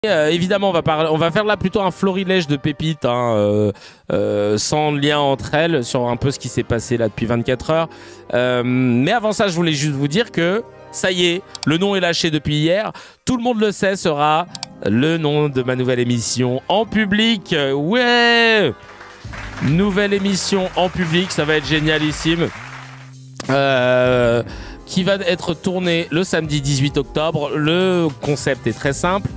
Évidemment, on va faire là plutôt un florilège de pépites, hein, sans lien entre elles, sur un peu ce qui s'est passé là depuis 24 heures. Mais avant ça, je voulais juste vous dire que ça y est, le nom est lâché depuis hier. Tout le monde le sait, sera le nom de ma nouvelle émission en public. Ouais, nouvelle émission en public, ça va être génialissime. Qui va être tournée le samedi 18 octobre. Le concept est très simple.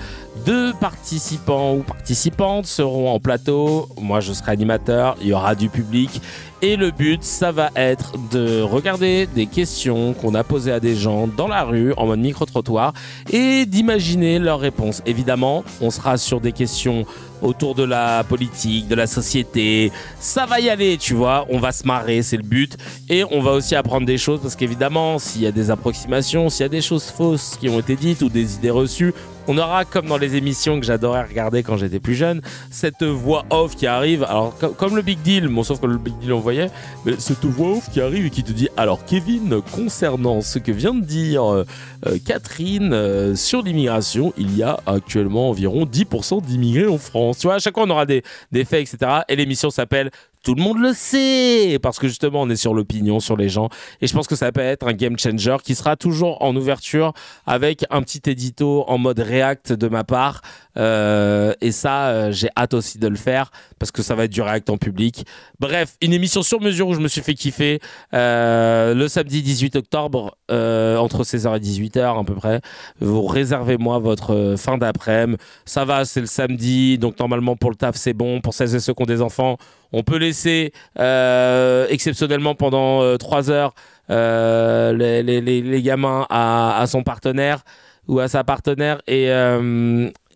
2 participants ou participantes seront en plateau. Moi, je serai animateur. Il y aura du public. Et le but, ça va être de regarder des questions qu'on a posées à des gens dans la rue, en mode micro-trottoir, et d'imaginer leurs réponses. Évidemment, on sera sur des questions autour de la politique, de la société. Ça va y aller, tu vois. On va se marrer, c'est le but. Et on va aussi apprendre des choses, parce qu'évidemment, s'il y a des approximations, s'il y a des choses fausses qui ont été dites ou des idées reçues, on aura, comme dans les émissions que j'adorais regarder quand j'étais plus jeune, cette voix off qui arrive. Alors, comme le Big Deal, bon, sauf que le Big Deal, on voyait, mais cette voix off qui arrive et qui te dit: alors, Kevin, concernant ce que vient de dire Catherine sur l'immigration, il y a actuellement environ 10% d'immigrés en France. Tu vois, à chaque fois, on aura des faits, etc. Et l'émission s'appelle Tout le monde le sait, parce que justement on est sur l'opinion, sur les gens, et je pense que ça peut être un game changer qui sera toujours en ouverture avec un petit édito en mode React de ma part, et ça j'ai hâte aussi de le faire parce que ça va être du React en public. Bref, une émission sur mesure où je me suis fait kiffer le samedi 18 octobre entre 16h et 18h à peu près. Vous réservez-moi votre fin d'après-midi, ça va, c'est le samedi, donc normalement pour le taf c'est bon. Pour celles et ceux qui ont des enfants, on peut laisser exceptionnellement pendant 3 heures les gamins à son partenaire ou à sa partenaire.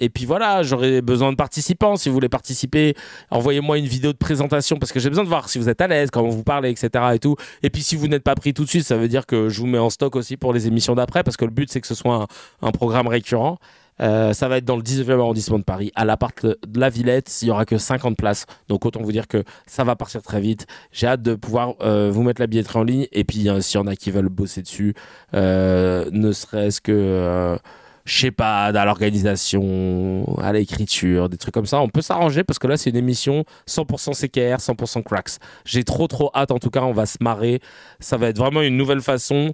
Et puis voilà, j'aurai besoin de participants. Si vous voulez participer, envoyez-moi une vidéo de présentation parce que j'ai besoin de voir si vous êtes à l'aise, comment vous parlez, etc. Et tout. Et puis si vous n'êtes pas pris tout de suite, ça veut dire que je vous mets en stock aussi pour les émissions d'après, parce que le but c'est que ce soit un programme récurrent. Ça va être dans le 19e arrondissement de Paris, à l'appart de la Villette. Il n'y aura que 50 places, donc autant vous dire que ça va partir très vite. J'ai hâte de pouvoir vous mettre la billetterie en ligne, et puis s'il y en a qui veulent bosser dessus, ne serait-ce que je sais pas, à l'organisation, à l'écriture, des trucs comme ça, on peut s'arranger, parce que là c'est une émission 100% CKR, 100% cracks. J'ai trop hâte. En tout cas, on va se marrer. Ça va être vraiment une nouvelle façon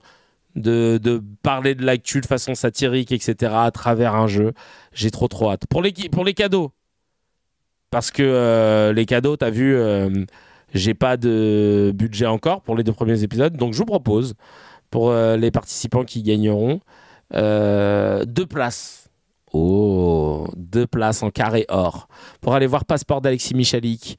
de parler de l'actu de façon satirique, etc., à travers un jeu. J'ai trop hâte. Pour les cadeaux, parce que les cadeaux, t'as vu, j'ai pas de budget encore pour les 2 premiers épisodes, donc je vous propose, pour les participants qui gagneront, 2 places. Oh, 2 places en carré or pour aller voir Passeport d'Alexis Michalik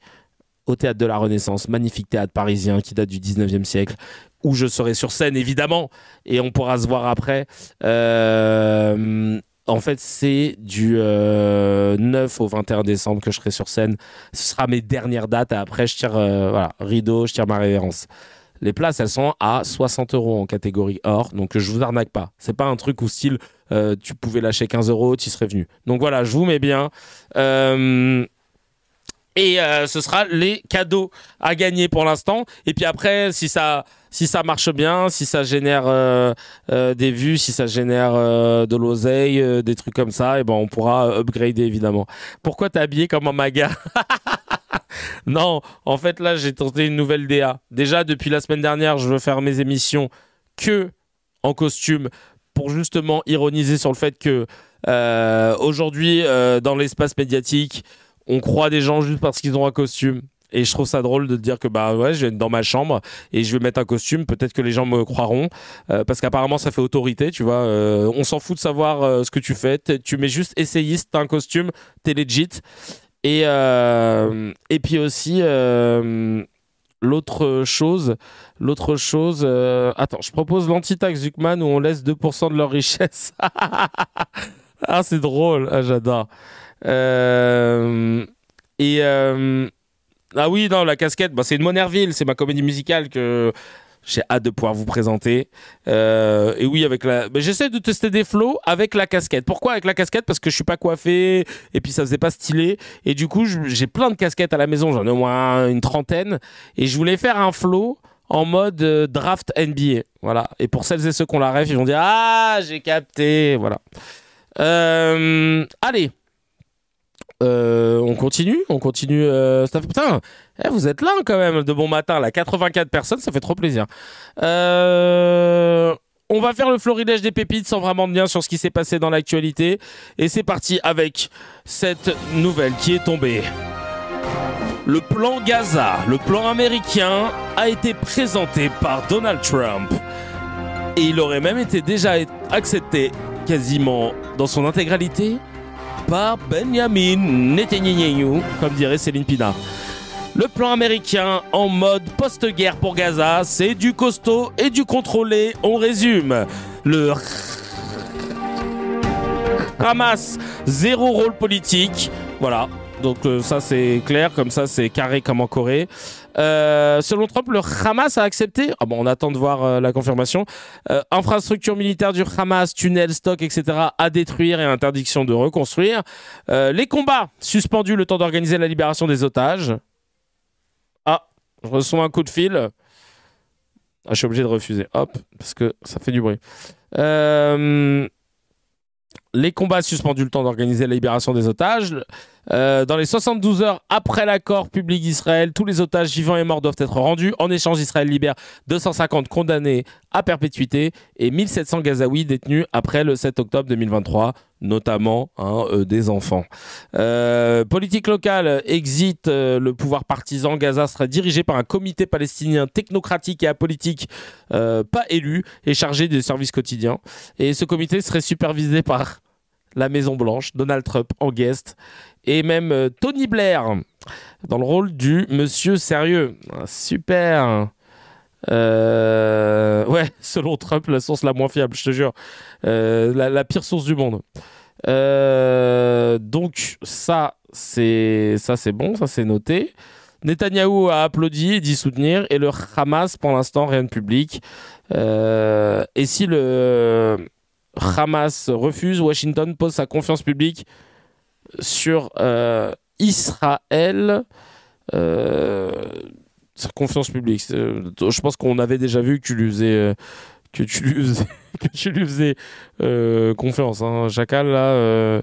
au Théâtre de la Renaissance, magnifique théâtre parisien qui date du 19e siècle, où je serai sur scène évidemment, et on pourra se voir après. En fait, c'est du 9 au 21 décembre que je serai sur scène. Ce sera mes dernières dates, et après je tire voilà, rideau, je tire ma révérence. Les places, elles sont à 60 € en catégorie or, donc je vous arnaque pas. C'est pas un truc où style tu pouvais lâcher 15 €, tu serais venu. Donc voilà, je vous mets bien. Et ce sera les cadeaux à gagner pour l'instant. Et puis après, si ça marche bien, si ça génère des vues, si ça génère de l'oseille, des trucs comme ça, et ben on pourra upgrader évidemment. Pourquoi t'es habillé comme un maga? Non, en fait là j'ai tenté une nouvelle DA. Déjà depuis la semaine dernière, je veux faire mes émissions que en costume, pour justement ironiser sur le fait que aujourd'hui dans l'espace médiatique, on croit des gens juste parce qu'ils ont un costume. Et je trouve ça drôle de dire que bah ouais, je vais être dans ma chambre et je vais mettre un costume, peut-être que les gens me croiront, parce qu'apparemment ça fait autorité, tu vois. On s'en fout de savoir ce que tu fais, tu mets juste essayiste, t'as un costume, t'es legit. Et puis aussi l'autre chose, attends, je propose l'anti-tax Zuckman où on laisse 2% de leur richesse. Ah, c'est drôle, ah, j'adore. Ah oui, non, la casquette, bah, c'est une Monerville, c'est ma comédie musicale que j'ai hâte de pouvoir vous présenter. Et oui, mais j'essaie de tester des flows avec la casquette. Pourquoi avec la casquette? Parce que je suis pas coiffé et puis ça faisait pas stylé. Et du coup, j'ai plein de casquettes à la maison, j'en ai au moins une trentaine. Et je voulais faire un flow en mode draft NBA. Voilà. Et pour celles et ceux qui ont la ref, ils vont dire: ah, j'ai capté. Voilà. Allez. On continue. Putain, vous êtes là quand même de bon matin, là. 84 personnes, ça fait trop plaisir. On va faire le florilège des pépites sans vraiment de lien sur ce qui s'est passé dans l'actualité. Et c'est parti avec cette nouvelle qui est tombée. Le plan Gaza, le plan américain, a été présenté par Donald Trump. Et il aurait même été déjà accepté quasiment dans son intégralité par Benjamin Netanyahu, comme dirait Céline Pina. Le plan américain en mode post-guerre pour Gaza, c'est du costaud et du contrôlé. On résume. Le Hamas, zéro rôle politique. Voilà. Donc ça c'est clair, comme ça c'est carré comme en Corée. Selon Trump, le Hamas a accepté, on attend de voir la confirmation, infrastructure militaire du Hamas, tunnels, stocks, etc. à détruire et interdiction de reconstruire. Les combats suspendus le temps d'organiser la libération des otages. Ah, je reçois un coup de fil. Je suis obligé de refuser, hop, parce que ça fait du bruit. Les combats suspendus le temps d'organiser la libération des otages. Dans les 72 heures après l'accord public d'Israël, tous les otages vivants et morts doivent être rendus. En échange, Israël libère 250 condamnés à perpétuité et 1700 Gazaouis détenus après le 7 octobre 2023, notamment des enfants. Politique locale, exit le pouvoir partisan. Gaza sera dirigé par un comité palestinien technocratique et apolitique, pas élu, et chargé des services quotidiens. Et ce comité serait supervisé par la Maison-Blanche, Donald Trump en guest, et même Tony Blair, dans le rôle du monsieur sérieux. Super. Ouais, selon Trump, la source la moins fiable, je te jure. La pire source du monde. Donc, ça c'est bon, ça c'est noté. Netanyahou a applaudi et dit soutenir, et le Hamas, pour l'instant, rien de public. Et si le Hamas refuse, Washington pose sa confiance publique sur Israël. Sa confiance publique. Je pense qu'on avait déjà vu que tu lui faisais, confiance. Hein. Chacal, là,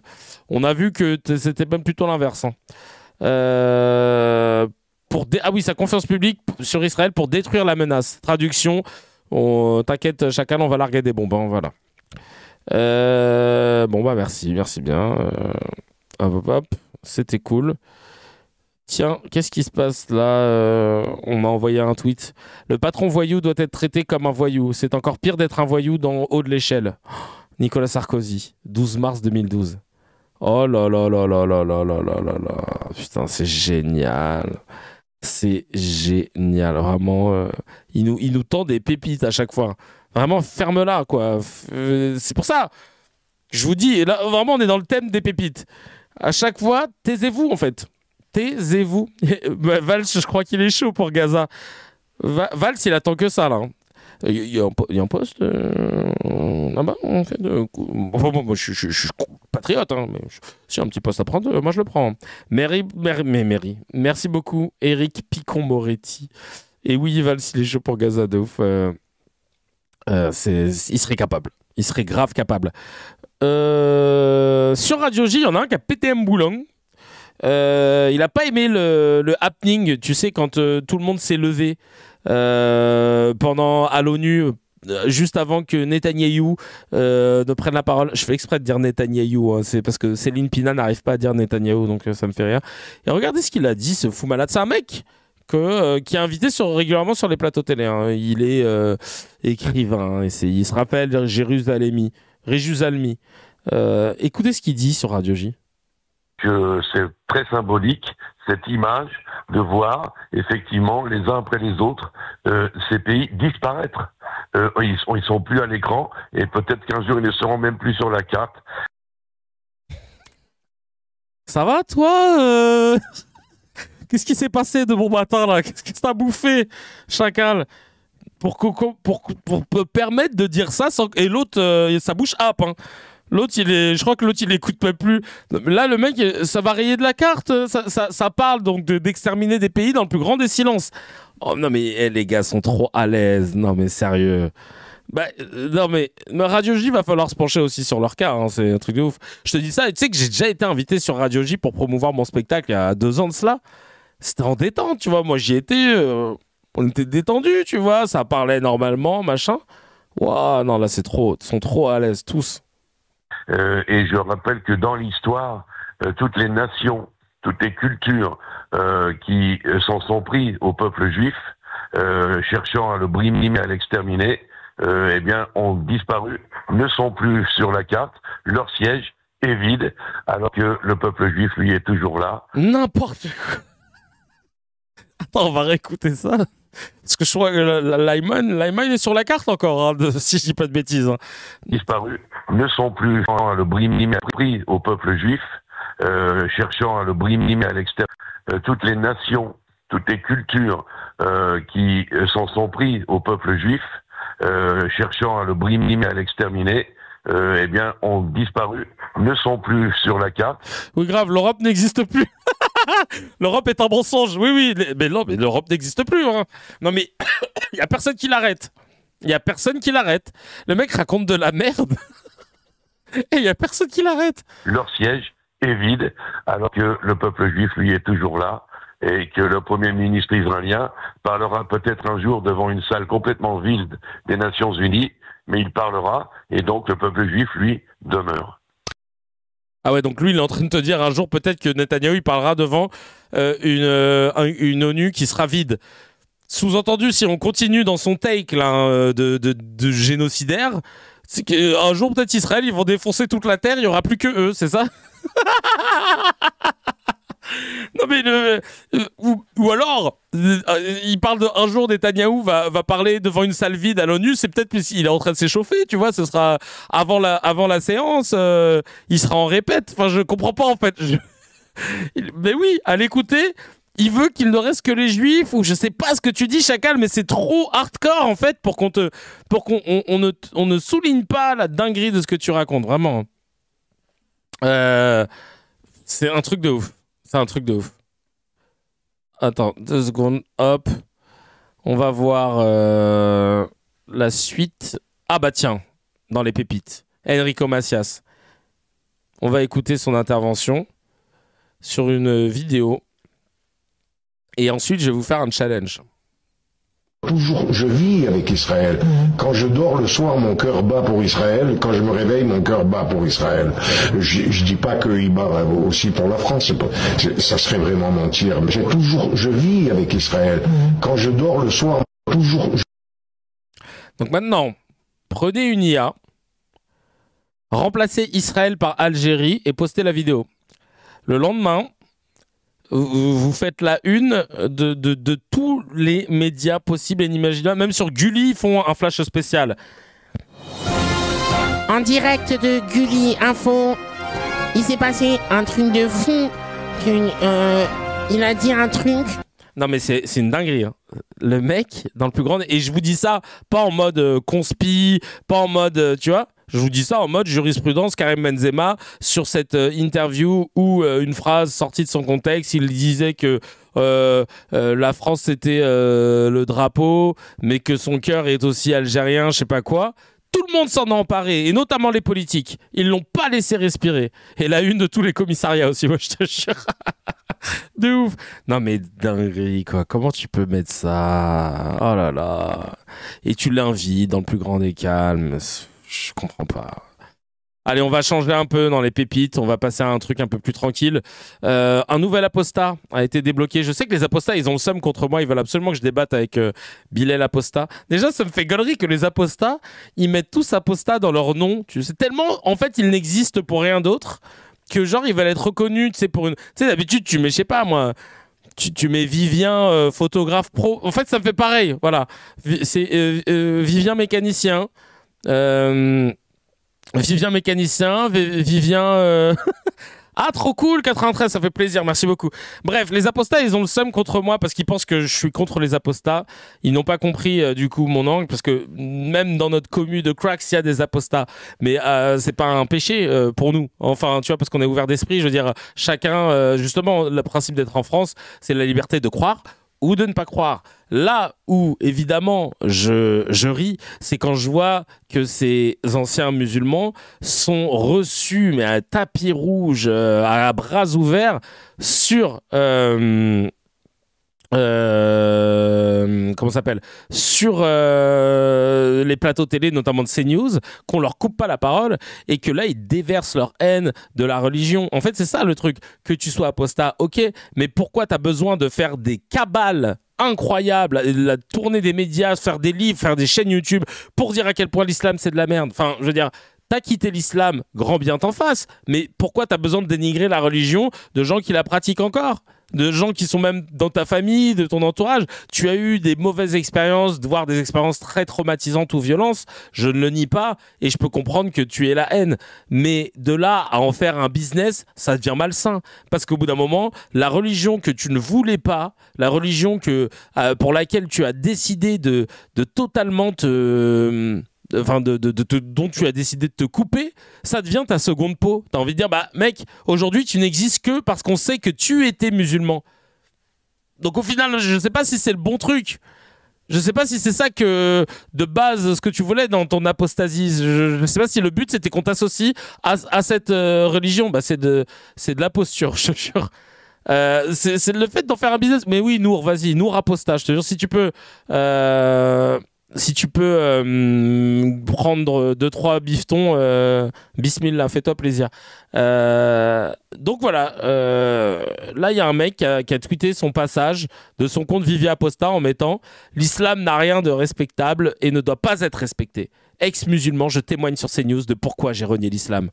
on a vu que c'était même plutôt l'inverse. Hein. Ah oui, sa confiance publique sur Israël pour détruire la menace. Traduction, t'inquiète, Chacal, on va larguer des bombes. Hein, voilà. Merci bien. Hop, c'était cool. Tiens, qu'est-ce qui se passe là? On m'a envoyé un tweet. Le patron voyou doit être traité comme un voyou. C'est encore pire d'être un voyou dans haut de l'échelle. Nicolas Sarkozy, 12 mars 2012. Oh là là là là là là là là là là. Putain, c'est génial. C'est génial, vraiment. Il nous tend des pépites à chaque fois. Vraiment, ferme-la, quoi. C'est pour ça que je vous dis, là, vraiment, on est dans le thème des pépites. À chaque fois, taisez-vous, en fait. Taisez-vous. Valls, je crois qu'il est chaud pour Gaza. Valls, il attend que ça, là. Il y a un poste là-bas, en fait. Moi, je suis patriote, hein, mais si un petit poste à prendre, moi, je le prends. Mary. Merci beaucoup, Eric Picon-Moretti. Et oui, Valls, il est chaud pour Gaza, de ouf. Il serait capable. Il serait grave capable. Sur Radio J, il y en a un qui a pété un boulon. Il n'a pas aimé le happening, tu sais, quand tout le monde s'est levé à l'ONU, juste avant que Netanyahou ne prenne la parole. Je fais exprès de dire Netanyahou, hein, c'est parce que Céline Pina n'arrive pas à dire Netanyahou, donc ça me fait rire. Et regardez ce qu'il a dit, ce fou malade. C'est un mec qui est invité régulièrement sur les plateaux télé. Hein. Il est écrivain, il se rappelle Jérusalemi. Écoutez ce qu'il dit sur Radio J. Que c'est très symbolique, cette image de voir effectivement les uns après les autres ces pays disparaître. Ils sont plus à l'écran et peut-être qu'un jour ils ne seront même plus sur la carte. Ça va toi Qu'est-ce qui s'est passé de bon matin là? Qu'est-ce que t'as bouffé, Chacal, pour permettre de dire ça sans... Et l'autre, sa bouche happe, hein. L'autre, je crois que l'autre, il écoute même plus. Là, le mec, ça va rayer de la carte. Ça parle donc d'exterminer des pays dans le plus grand des silences. Oh non, mais les gars sont trop à l'aise. Non, mais sérieux. Bah, non, mais Radio J va falloir se pencher aussi sur leur cas, hein, c'est un truc de ouf. Je te dis ça, et tu sais que j'ai déjà été invité sur Radio J pour promouvoir mon spectacle il y a 2 ans de cela. C'était en détente, tu vois. Moi, j'y étais, on était détendus, tu vois. Ça parlait normalement, machin. Waouh, non, là, c'est trop. Ils sont trop à l'aise, tous. Et je rappelle que dans l'histoire, toutes les nations, toutes les cultures qui s'en sont pris au peuple juif, cherchant à le brimer, à l'exterminer, eh bien, ont disparu, ne sont plus sur la carte, leur siège est vide, alors que le peuple juif, lui, est toujours là. N'importe quoi. Attends, on va réécouter ça. Parce que je crois que Lyman est sur la carte encore, hein, si je dis pas de bêtises. Hein. Disparu, ne sont plus à le brimer, pris au peuple juif, cherchant à le brimer, à l'extérieur. Toutes les nations, toutes les cultures qui s'en sont pris au peuple juif, cherchant à le brimer, à l'exterminer, eh bien, ont disparu, ne sont plus sur la carte. Oui, grave, l'Europe n'existe plus. L'Europe est un mensonge. Oui, oui, mais non, mais l'Europe n'existe plus. Hein. Non, mais il y a personne qui l'arrête. Il y a personne qui l'arrête. Le mec raconte de la merde. Et il y a personne qui l'arrête. Leur siège est vide, alors que le peuple juif, lui, est toujours là. Et que le Premier ministre israélien parlera peut-être un jour devant une salle complètement vide des Nations Unies, mais il parlera, et donc le peuple juif, lui, demeure. Ah ouais, donc lui, il est en train de te dire un jour peut-être que Netanyahou, il parlera devant une ONU qui sera vide. Sous-entendu, si on continue dans son take là, de génocidaire, c'est qu'un jour peut-être Israël, ils vont défoncer toute la terre, il n'y aura plus que eux, c'est ça? Non mais ou alors il parle de un jour Netanyahou va parler devant une salle vide à l'ONU, c'est peut-être plus il est en train de s'échauffer, tu vois, ce sera avant la séance, il sera en répète. Enfin, je comprends pas en fait. Mais oui, à l'écouter, il veut qu'il ne reste que les juifs ou je sais pas ce que tu dis Chacal, mais c'est trop hardcore en fait pour qu'on ne souligne pas la dinguerie de ce que tu racontes, vraiment. C'est un truc de ouf. C'est un truc de ouf. Attends, 2 secondes. Hop. On va voir la suite. Ah bah tiens, dans les pépites. Enrico Macias. On va écouter son intervention sur une vidéo. Et ensuite, je vais vous faire un challenge. Toujours, je vis avec Israël. Quand je dors le soir, mon cœur bat pour Israël. Quand je me réveille, mon cœur bat pour Israël. Je dis pas qu'il bat aussi pour la France. Ça serait vraiment mentir. Mais je vis avec Israël. Quand je dors le soir, toujours. Donc maintenant, prenez une IA, remplacez Israël par Algérie et postez la vidéo. Le lendemain, vous faites la une de tous les médias possibles et inimaginables. Même sur Gulli, ils font un flash spécial. En direct de Gulli Info, il s'est passé un truc de fou. Il a dit un truc. Non mais c'est une dinguerie. Hein. Le mec, dans le plus grand... Et je vous dis ça, pas en mode conspi, pas en mode... tu vois, je vous dis ça en mode jurisprudence Karim Benzema sur cette interview où une phrase sortie de son contexte, il disait que la France c'était le drapeau, mais que son cœur est aussi algérien, je sais pas quoi. Tout le monde s'en a emparé, et notamment les politiques. Ils l'ont pas laissé respirer. Et la une de tous les commissariats aussi, moi je te jure. De ouf. Non mais dinguerie quoi. Comment tu peux mettre ça? Oh là là. Et tu l'invites dans le plus grand des calmes. Je comprends pas. Allez, on va changer un peu dans les pépites. On va passer à un truc un peu plus tranquille. Un nouvel apostat a été débloqué. Je sais que les apostats, ils ont le seum contre moi. Ils veulent absolument que je débatte avec Bilal Apostat. Déjà, ça me fait gaulerie que les apostats, ils mettent tous apostat dans leur nom. Tu sais, tellement, en fait, ils n'existent pour rien d'autre que genre, ils veulent être reconnus, tu sais, pour une... Tu sais, d'habitude, tu mets, je sais pas, moi... Tu mets Vivien, photographe pro. En fait, ça me fait pareil. Voilà. C'est Vivien mécanicien. Vivien mécanicien, Vivien... Ah, trop cool, 93, ça fait plaisir, merci beaucoup. Bref, les apostats, ils ont le seum contre moi parce qu'ils pensent que je suis contre les apostats. Ils n'ont pas compris, du coup, mon angle, parce que même dans notre commu de cracks, il y a des apostats. Mais c'est pas un péché pour nous. Enfin, tu vois, parce qu'on est ouvert d'esprit. Je veux dire, chacun, justement, le principe d'être en France, c'est la liberté de croire ou de ne pas croire. Là où, évidemment, je ris, c'est quand je vois que ces anciens musulmans sont reçus, mais à tapis rouge, à bras ouverts, sur... comment ça s'appelle, sur les plateaux télé, notamment de CNews, qu'on leur coupe pas la parole et que là ils déversent leur haine de la religion. En fait, c'est ça le truc. Que tu sois apostat, ok, mais pourquoi t'as besoin de faire des cabales incroyables, la tournée des médias, faire des livres, faire des chaînes YouTube pour dire à quel point l'islam c'est de la merde? Enfin, je veux dire, t'as quitté l'islam, grand bien t'en fasse, mais pourquoi t'as besoin de dénigrer la religion de gens qui la pratiquent encore? De gens qui sont même dans ta famille, de ton entourage. Tu as eu des mauvaises expériences, voire des expériences très traumatisantes ou violentes. Je ne le nie pas et je peux comprendre que tu aies la haine. Mais de là à en faire un business, ça devient malsain. Parce qu'au bout d'un moment, la religion que tu ne voulais pas, la religion pour laquelle tu as décidé de totalement dont tu as décidé de te couper, ça devient ta seconde peau. T'as envie de dire, bah mec, aujourd'hui tu n'existes que parce qu'on sait que tu étais musulman. Donc au final, je ne sais pas si c'est le bon truc. Je ne sais pas si c'est ça que, de base, ce que tu voulais dans ton apostasie. Je ne sais pas si le but c'était qu'on t'associe à cette religion. Bah c'est de la posture, je te jure. C'est le fait d'en faire un business. Mais oui, Nour, vas-y, Nour apostat. Je te jure, si tu peux prendre 2-3 bifetons, bismillah, fais-toi plaisir. Donc voilà, là il y a un mec qui a tweeté son passage de son compte Vivi Apostat en mettant « L'islam n'a rien de respectable et ne doit pas être respecté. Ex-musulman, je témoigne sur CNews de pourquoi j'ai renié l'islam. »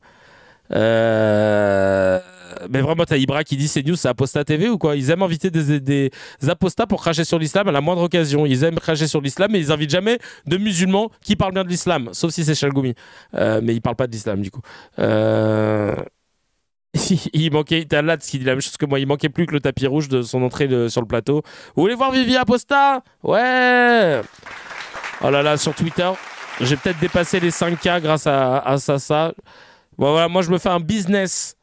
Mais vraiment, t'as Ibra qui dit CNews, c'est Apostat TV ou quoi? Ils aiment inviter des apostats pour cracher sur l'islam à la moindre occasion. Ils aiment cracher sur l'islam, mais ils invitent jamais de musulmans qui parlent bien de l'islam, sauf si c'est Chalgoumi. Mais ils parlent pas de l'islam du coup. Il manquait, t'as là qui dit la même chose que moi. Il manquait plus que le tapis rouge de son entrée sur le plateau. Vous voulez voir Vivi Apostat? Ouais. Oh là là, sur Twitter, j'ai peut-être dépassé les 5K grâce à ça. Bon, voilà, moi je me fais un business.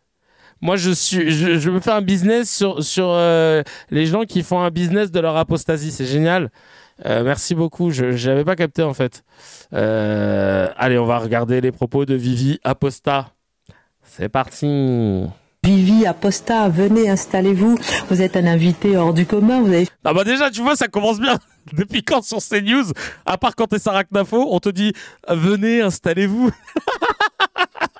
Moi je me fais un business sur les gens qui font un business de leur apostasie. C'est génial. Merci beaucoup. Je n'avais pas capté en fait. Allez, on va regarder les propos de Vivi Apostat. C'est parti. Vivi Apostat, venez, installez-vous. Vous êtes un invité hors du commun. Vous avez... Ah bah déjà, tu vois, ça commence bien. Depuis quand sur CNews, à part quand t'es Sarah Knafo, on te dit venez, installez-vous.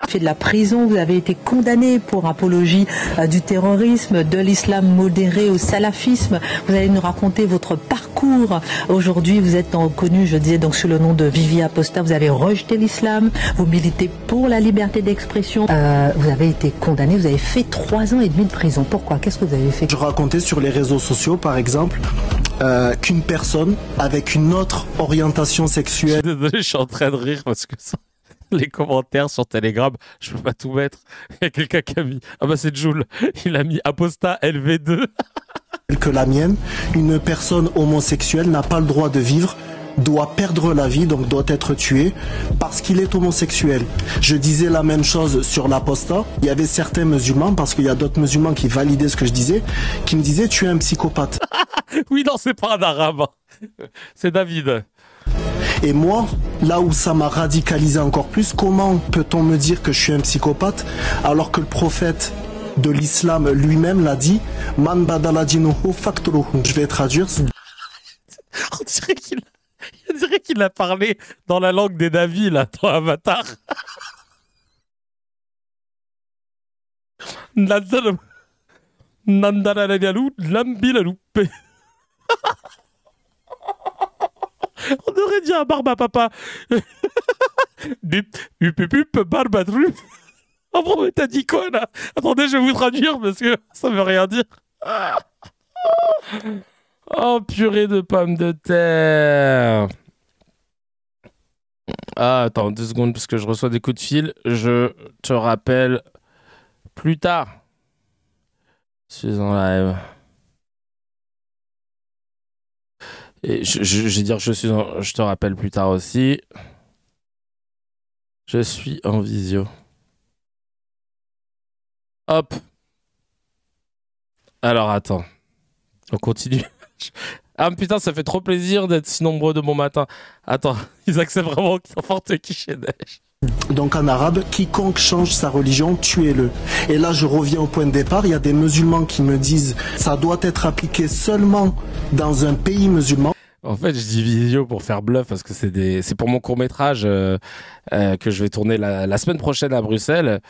fait de la prison, vous avez été condamné pour apologie du terrorisme, de l'islam modéré au salafisme. Vous allez nous raconter votre parcours. Aujourd'hui, vous êtes connu, je disais, donc sous le nom de Vivi Apostat. Vous avez rejeté l'islam, vous militez pour la liberté d'expression. Vous avez été condamné, vous avez fait 3 ans et demi de prison. Pourquoi? Qu'est-ce que vous avez fait? Je racontais sur les réseaux sociaux, par exemple, qu'une personne avec une autre orientation sexuelle... Désolé, je suis en train de rire parce que ça... Les commentaires sur Telegram, je peux pas tout mettre. Il y a quelqu'un qui a mis... Ah bah c'est Joule. Il a mis Apostat LV2. Que la mienne, une personne homosexuelle n'a pas le droit de vivre, doit perdre la vie, donc doit être tué, parce qu'il est homosexuel. Je disais la même chose sur l'Apostat. Il y avait certains musulmans, parce qu'il y a d'autres musulmans qui validaient ce que je disais, qui me disaient « tu es un psychopathe ». Oui, non, c'est pas un arabe. C'est David. Et moi, là où ça m'a radicalisé encore plus, comment peut-on me dire que je suis un psychopathe alors que le prophète de l'islam lui-même l'a dit « Man badala dinuhu faqtuluhu ». Je vais traduire. On dirait qu'il a parlé dans la langue des Navis, là, dans Avatar. On aurait dit un barbe à papa. Barbe à truc. Oh bon, mais t'as dit quoi là? Attendez, je vais vous traduire parce que ça veut rien dire. Oh, purée de pommes de terre. Ah, attends 2 secondes parce que je reçois des coups de fil. Je te rappelle plus tard. Je suis en live. Et je vais dire que je te rappelle plus tard aussi. Je suis en visio. Hop. Alors attends. On continue. Ah putain, ça fait trop plaisir d'être si nombreux de bon matin. Attends, ils acceptent vraiment n'importe qui chez Daesh. Donc en arabe, quiconque change sa religion, tuez-le. Et là, je reviens au point de départ. Il y a des musulmans qui me disent ça doit être appliqué seulement dans un pays musulman. En fait, je dis vidéo pour faire bluff parce que c'est pour mon court-métrage que je vais tourner la semaine prochaine à Bruxelles.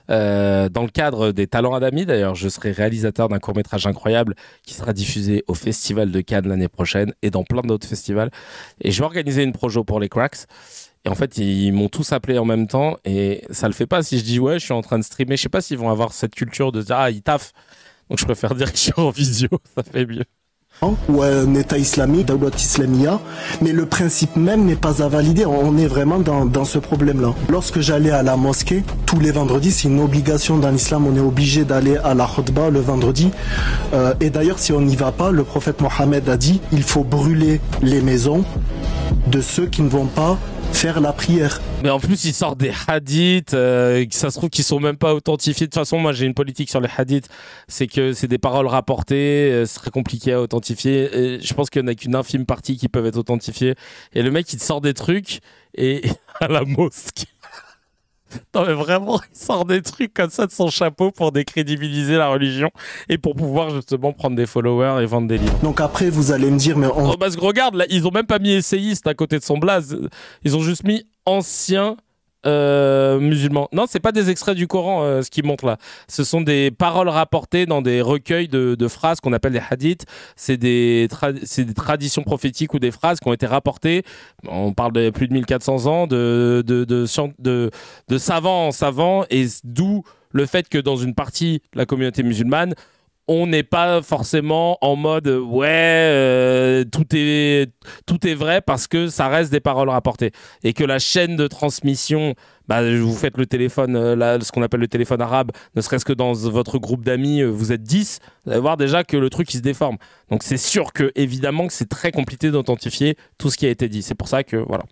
Dans le cadre des Talents Adami, d'ailleurs, je serai réalisateur d'un court-métrage incroyable qui sera diffusé au Festival de Cannes l'année prochaine et dans plein d'autres festivals. Et je vais organiser une projo pour les Cracks. Et en fait, ils m'ont tous appelé en même temps et ça le fait pas si je dis ouais, je suis en train de streamer. Je sais pas s'ils vont avoir cette culture de dire ah, ils taffent. Donc je préfère dire que je suis en visio, ça fait mieux. Ou un État islamique, Dawlat Islamia, mais le principe même n'est pas à valider. On est vraiment dans ce problème-là. Lorsque j'allais à la mosquée, tous les vendredis, c'est une obligation dans l'islam, on est obligé d'aller à la khutba le vendredi. Et d'ailleurs, si on n'y va pas, le prophète Mohammed a dit, il faut brûler les maisons de ceux qui ne vont pas faire la prière. Mais en plus, ils sortent des hadiths, ça se trouve qu'ils sont même pas authentifiés. De toute façon, moi, j'ai une politique sur les hadiths, c'est que c'est des paroles rapportées, c'est très compliqué à authentifier. Et je pense qu'il n'y en a qu'une infime partie qui peuvent être authentifiées. Et le mec, il te sort des trucs et à la mosquée. Non mais vraiment, il sort des trucs comme ça de son chapeau pour décrédibiliser la religion et pour pouvoir justement prendre des followers et vendre des livres. Donc après, vous allez me dire, mais Oh, parce que regarde, là, ils ont même pas mis essayiste à côté de son blaze. Ils ont juste mis ancien musulman. Non, c'est pas des extraits du Coran ce qu'ils montrent là. Ce sont des paroles rapportées dans des recueils de phrases qu'on appelle des hadiths. C'est des traditions prophétiques ou des phrases qui ont été rapportées. On parle de plus de 1400 ans de savants en savants, et d'où le fait que dans une partie de la communauté musulmane, on n'est pas forcément en mode tout est vrai parce que ça reste des paroles rapportées, et que la chaîne de transmission, vous faites le téléphone, ce qu'on appelle le téléphone arabe, ne serait-ce que dans votre groupe d'amis, vous êtes 10, vous allez voir déjà que le truc il se déforme. Donc c'est sûr que évidemment que c'est très compliqué d'authentifier tout ce qui a été dit. C'est pour ça que voilà,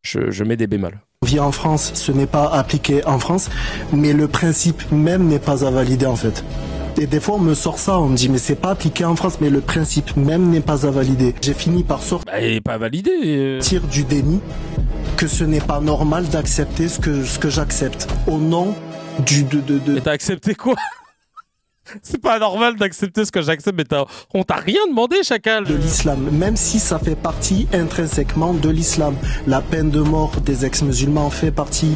je mets des bémols. Vient en France, ce n'est pas appliqué en France, mais le principe même n'est pas à valider en fait. Et des fois on me sort ça, on me dit mais c'est pas appliqué en France, mais le principe même n'est pas à valider. J'ai fini par sortir il n'est pas validé. Du déni, que ce n'est pas normal d'accepter ce que j'accepte au nom Mais t'as accepté quoi? C'est pas normal d'accepter ce que j'accepte, mais on t'a rien demandé, chacal. De l'islam, même si ça fait partie intrinsèquement de l'islam. La peine de mort des ex-musulmans fait partie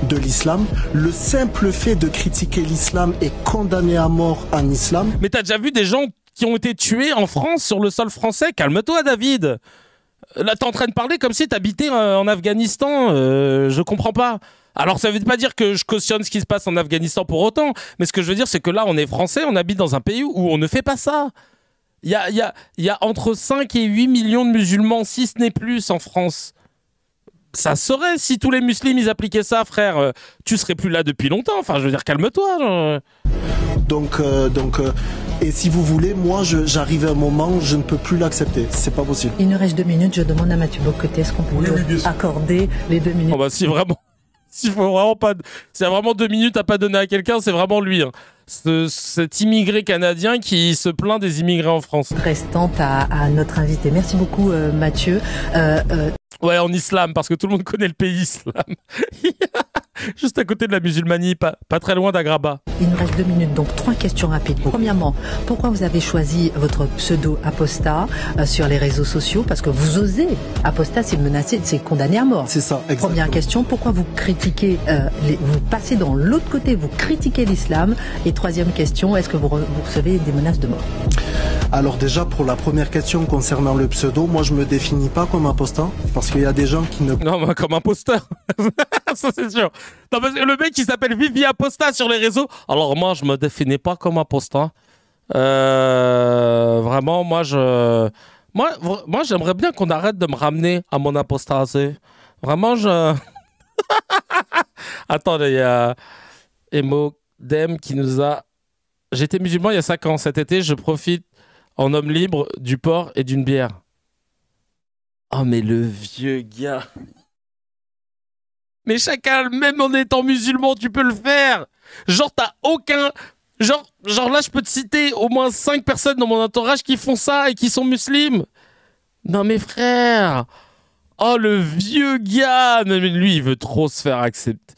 de l'islam. Le simple fait de critiquer l'islam est condamné à mort en islam. Mais t'as déjà vu des gens qui ont été tués en France sur le sol français? Calme-toi, David. Là, t'es en train de parler comme si t'habitais en Afghanistan. Je comprends pas. Alors, ça veut pas dire que je cautionne ce qui se passe en Afghanistan pour autant. Mais ce que je veux dire, c'est que là, on est français, on habite dans un pays où on ne fait pas ça. Il y a entre 5 et 8 millions de musulmans, si ce n'est plus, en France. Ça serait, si tous les musulmans, ils appliquaient ça, frère, tu serais plus là depuis longtemps. Enfin, je veux dire, calme-toi. Donc, et si vous voulez, moi, j'arrive à un moment où je ne peux plus l'accepter. C'est pas possible. Il nous reste 2 minutes. Je demande à Mathieu Bocoté, est-ce qu'on peut accorder les 2 minutes? Oh bah si vraiment, s'il faut vraiment pas, s'il y a vraiment 2 minutes à pas donner à quelqu'un, c'est vraiment lui. Hein. Cet immigré canadien qui se plaint des immigrés en France. Restante à notre invité. Merci beaucoup, Mathieu. Ouais, en islam, parce que tout le monde connaît le pays islam. Juste à côté de la musulmanie, pas très loin d'Agraba. Il nous reste 2 minutes, donc 3 questions rapides. Premièrement, pourquoi vous avez choisi votre pseudo Apostat sur les réseaux sociaux? Parce que vous osez. Apostat, c'est menacé, c'est condamné à mort. C'est ça, exactement. Première question, pourquoi vous critiquez, vous passez dans l'autre côté, vous critiquez l'islam? Et troisième question, est-ce que vous recevez des menaces de mort? Alors déjà, pour la première question concernant le pseudo, moi je me définis pas comme apostat, parce qu'il y a des gens qui ne... Non, comme imposteur. Ça c'est sûr. Non, parce que le mec qui s'appelle Vivi Apostat sur les réseaux. Alors moi, je me définis pas comme apostat. Vraiment, moi j'aimerais bien qu'on arrête de me ramener à mon apostasie. Vraiment, Attendez, il y a Emodem qui nous a... J'étais musulman il y a 5 ans. Cet été, je profite en homme libre du porc et d'une bière. Oh, mais le vieux gars. Mais chacal, même en étant musulman, tu peux le faire. Genre, t'as aucun Genre là, je peux te citer au moins 5 personnes dans mon entourage qui font ça et qui sont musulmans. Non, mais frère. Oh, le vieux gars. Mais lui, il veut trop se faire accepter.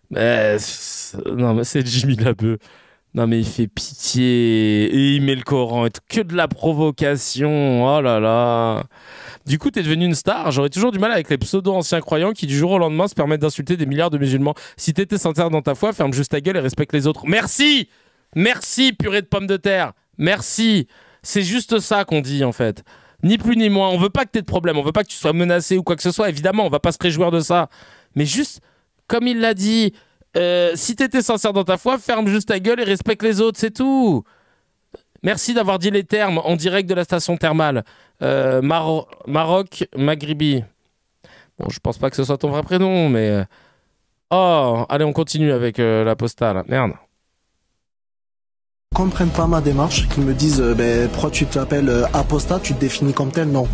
Non, mais c'est Jimmy Labeu. Non, mais il fait pitié. Et il met le Coran. Et que de la provocation. Oh là là. Du coup, t'es devenu une star. J'aurais toujours du mal avec les pseudo-anciens croyants qui, du jour au lendemain, se permettent d'insulter des milliards de musulmans. Si t'étais sincère dans ta foi, ferme juste ta gueule et respecte les autres. Merci! Merci, purée de pommes de terre. Merci. C'est juste ça qu'on dit, en fait. Ni plus ni moins. On veut pas que t'aies de problème. On veut pas que tu sois menacé ou quoi que ce soit. Évidemment, on va pas se réjouir de ça. Mais juste, comme il l'a dit, si t'étais sincère dans ta foi, ferme juste ta gueule et respecte les autres. C'est tout. Merci d'avoir dit les termes en direct de la station thermale. Maroc Maghribi. Bon, je pense pas que ce soit ton vrai prénom, mais... Oh, allez, on continue avec la postale. Merde. Comprennent pas ma démarche, qui me disent pourquoi tu t'appelles Apostat, tu te définis comme tel. Non,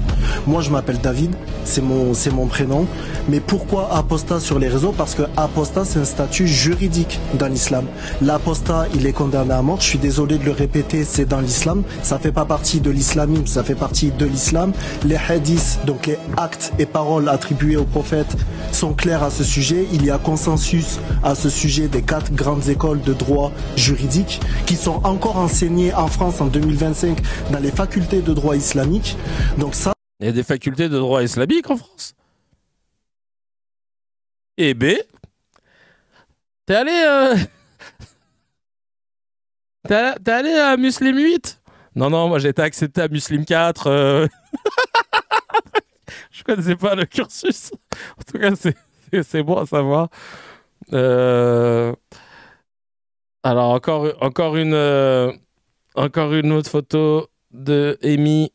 moi je m'appelle David, c'est mon prénom. Mais pourquoi Apostat sur les réseaux? Parce que Apostat, c'est un statut juridique dans l'islam. L'apostat, il est condamné à mort. Je suis désolé de le répéter, c'est dans l'islam. Ça fait pas partie de l'islamisme, ça fait partie de l'islam. Les hadiths, donc les actes et paroles attribués au prophète, sont clairs à ce sujet. Il y a consensus à ce sujet des 4 grandes écoles de droit juridique qui sont encore enseignées en France en 2025 dans les facultés de droit islamique. Donc ça... Il y a des facultés de droit islamique en France. Et B, t'es allé t'es allé à Muslim 8? Non, moi j'ai été accepté à Muslim 4. Je connaissais pas le cursus. En tout cas, c'est bon à savoir. Alors, encore une autre photo de Amy.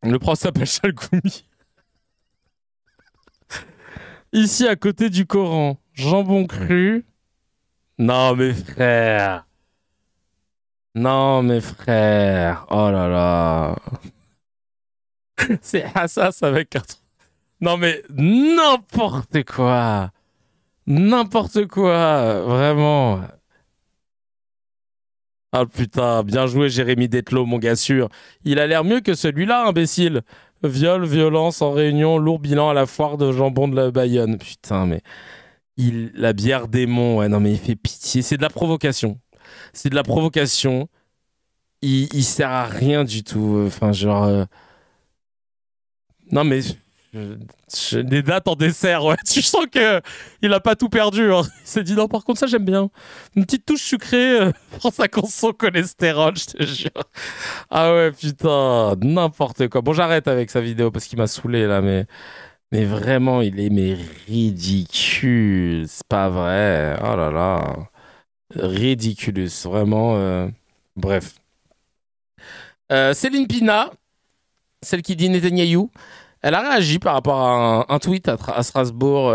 Le prof s'appelle Chalgoumi. Ici, à côté du Coran. Jambon cru. Non, mes frères. Oh là là. C'est Hassas avec 4. Non, mais n'importe quoi. Vraiment. Ah putain, bien joué Jérémy Detlo, mon gars sûr. Il a l'air mieux que celui-là, imbécile. Viol, violence en réunion, lourd bilan à la foire de jambon de la Bayonne. Putain, mais... La bière démon, ouais, non mais il fait pitié. C'est de la provocation. Il sert à rien du tout. Enfin, genre... Non mais... Des dates en dessert, ouais. Tu sens qu'il a pas tout perdu. Hein. Il s'est dit non, par contre, ça j'aime bien. Une petite touche sucrée pour ça qu'on son cholestérol, je te jure. Ah ouais, putain, n'importe quoi. Bon, j'arrête avec sa vidéo parce qu'il m'a saoulé là, mais vraiment, il est ridicule. C'est pas vrai. Oh là là. Ridiculous, vraiment. Bref. Céline Pina, celle qui dit Netanyahou. Elle a réagi par rapport à un tweet à Strasbourg.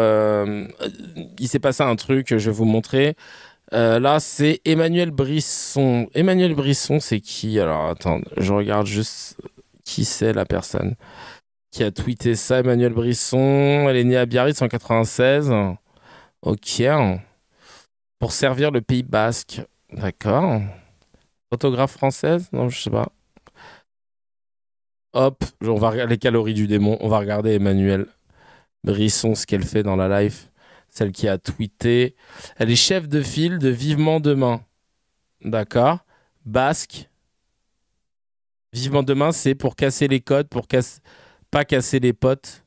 Il s'est passé un truc, je vais vous montrer. Là, c'est Emmanuel Brisson. Emmanuel Brisson, c'est qui? Alors, attends, je regarde juste qui c'est la personne qui a tweeté ça. Emmanuel Brisson, elle est née à Biarritz en 96. Ok. Pour servir le Pays Basque. D'accord. Photographe française? Non, je sais pas. Hop, on va regarder les calories du démon. On va regarder Emmanuel Brisson, ce qu'elle fait dans la live. Celle qui a tweeté. Elle est chef de file de Vivement Demain. D'accord. Basque. Vivement Demain, c'est pour casser les codes, pas casser les potes.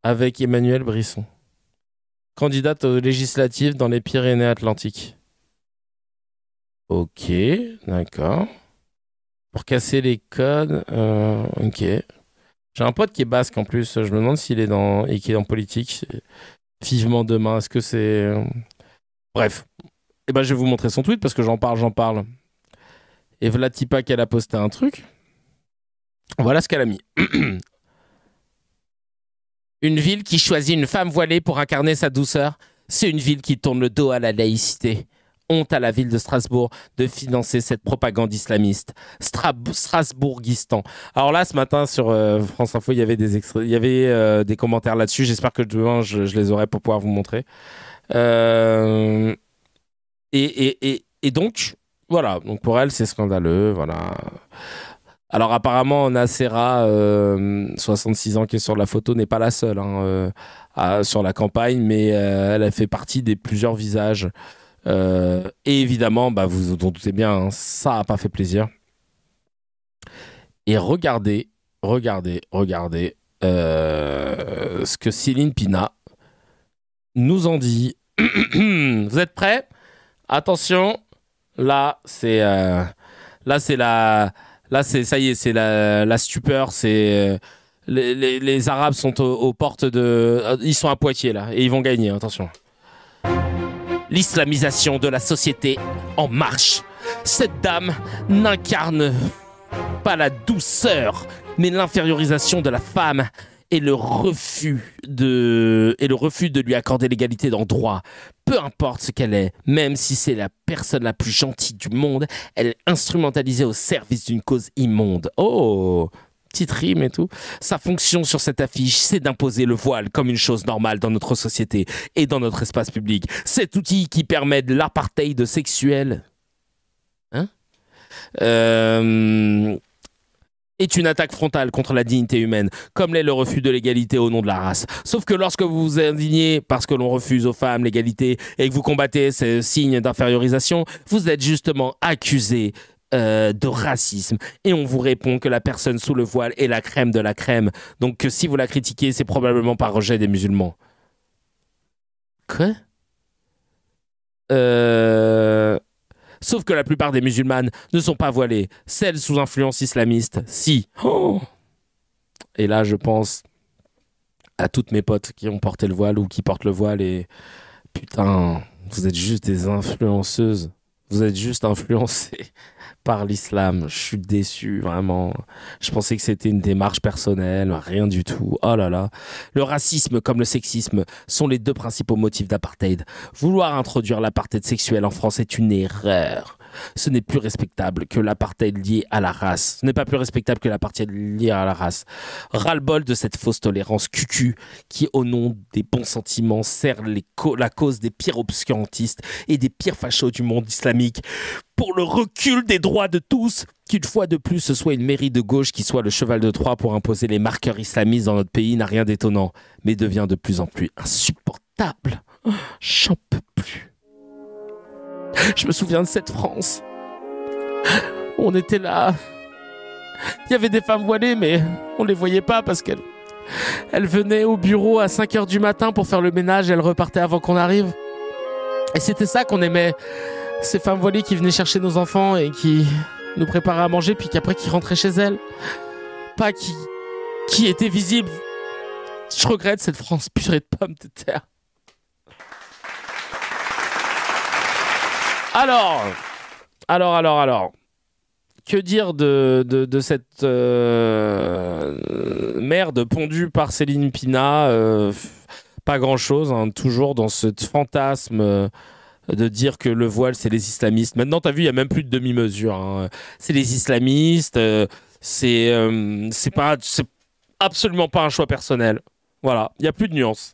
Avec Emmanuel Brisson. Candidate aux législatives dans les Pyrénées-Atlantiques. Ok, d'accord. Pour casser les codes, ok. J'ai un pote qui est basque en plus. Je me demande s'il est qui est en politique. Vivement Demain. Est-ce que c'est... Bref. Eh ben, je vais vous montrer son tweet parce que j'en parle. Et Vlatipa qu'elle a posté un truc. Voilà ce qu'elle a mis. Une ville qui choisit une femme voilée pour incarner sa douceur, c'est une ville qui tourne le dos à la laïcité. Honte à la ville de Strasbourg de financer cette propagande islamiste. Strasbourgistan. Alors là, ce matin, sur France Info, il y avait des extraits, il y avait des commentaires là-dessus. J'espère que demain, je les aurai pour pouvoir vous montrer. Et Et donc, voilà. Donc pour elle, c'est scandaleux. Voilà. Alors apparemment, Nacera, 66 ans, qui est sur la photo, n'est pas la seule sur la campagne, mais elle a fait partie des plusieurs visages. Et évidemment, vous vous en doutez bien, hein, ça n'a pas fait plaisir. Et regardez ce que Céline Pina nous en dit. Vous êtes prêts? Attention, là c'est ça y est, c'est la stupeur. C'est les Arabes sont aux portes ils sont à Poitiers là et ils vont gagner. Attention. L'islamisation de la société en marche. Cette dame n'incarne pas la douceur, mais l'infériorisation de la femme et le refus de lui accorder l'égalité dans le droit. Peu importe ce qu'elle est, même si c'est la personne la plus gentille du monde, elle est instrumentalisée au service d'une cause immonde. Oh, petite rime et tout. Sa fonction sur cette affiche, c'est d'imposer le voile comme une chose normale dans notre société et dans notre espace public. Cet outil qui permet de l'apartheid sexuel est une attaque frontale contre la dignité humaine, comme l'est le refus de l'égalité au nom de la race. Sauf que lorsque vous vous indignez parce que l'on refuse aux femmes l'égalité et que vous combattez ces signes d'infériorisation, vous êtes justement accusé de racisme. Et on vous répond que la personne sous le voile est la crème de la crème. Donc que si vous la critiquez, c'est probablement par rejet des musulmans. Quoi ? Sauf que la plupart des musulmanes ne sont pas voilées. Celles sous influence islamiste, si. Oh. Et là, je pense à toutes mes potes qui ont porté le voile ou qui portent le voile et... Putain, vous êtes juste des influenceuses. Vous êtes juste influencés par l'islam. Je suis déçu, vraiment. Je pensais que c'était une démarche personnelle, rien du tout. Oh là là. Le racisme comme le sexisme sont les deux principaux motifs d'apartheid. Vouloir introduire l'apartheid sexuel en France est une erreur. Ce n'est plus respectable que l'apartheid lié à la race. Ce n'est pas plus respectable que l'apartheid lié à la race. Ras-le-bol de cette fausse tolérance cucu qui, au nom des bons sentiments, sert la cause des pires obscurantistes et des pires fachos du monde islamique pour le recul des droits de tous. Qu'une fois de plus, ce soit une mairie de gauche qui soit le cheval de Troie pour imposer les marqueurs islamistes dans notre pays n'a rien d'étonnant, mais devient de plus en plus insupportable. J'en peux plus. Je me souviens de cette France. On était là. Il y avait des femmes voilées, mais on les voyait pas parce qu'elles venaient au bureau à 5h du matin pour faire le ménage et elles repartaient avant qu'on arrive. Et c'était ça qu'on aimait. Ces femmes voilées qui venaient chercher nos enfants et qui nous préparaient à manger, puis qu'après qui rentraient chez elles. Pas qui étaient visibles. Je regrette cette France purée de pommes de terre. Alors, que dire de cette merde pondue par Céline Pina? Pas grand-chose, hein, toujours dans ce fantasme de dire que le voile, c'est les islamistes. Maintenant, t'as vu, il n'y a même plus de demi-mesure. Hein. C'est les islamistes, c'est absolument pas un choix personnel. Voilà, il n'y a plus de nuances.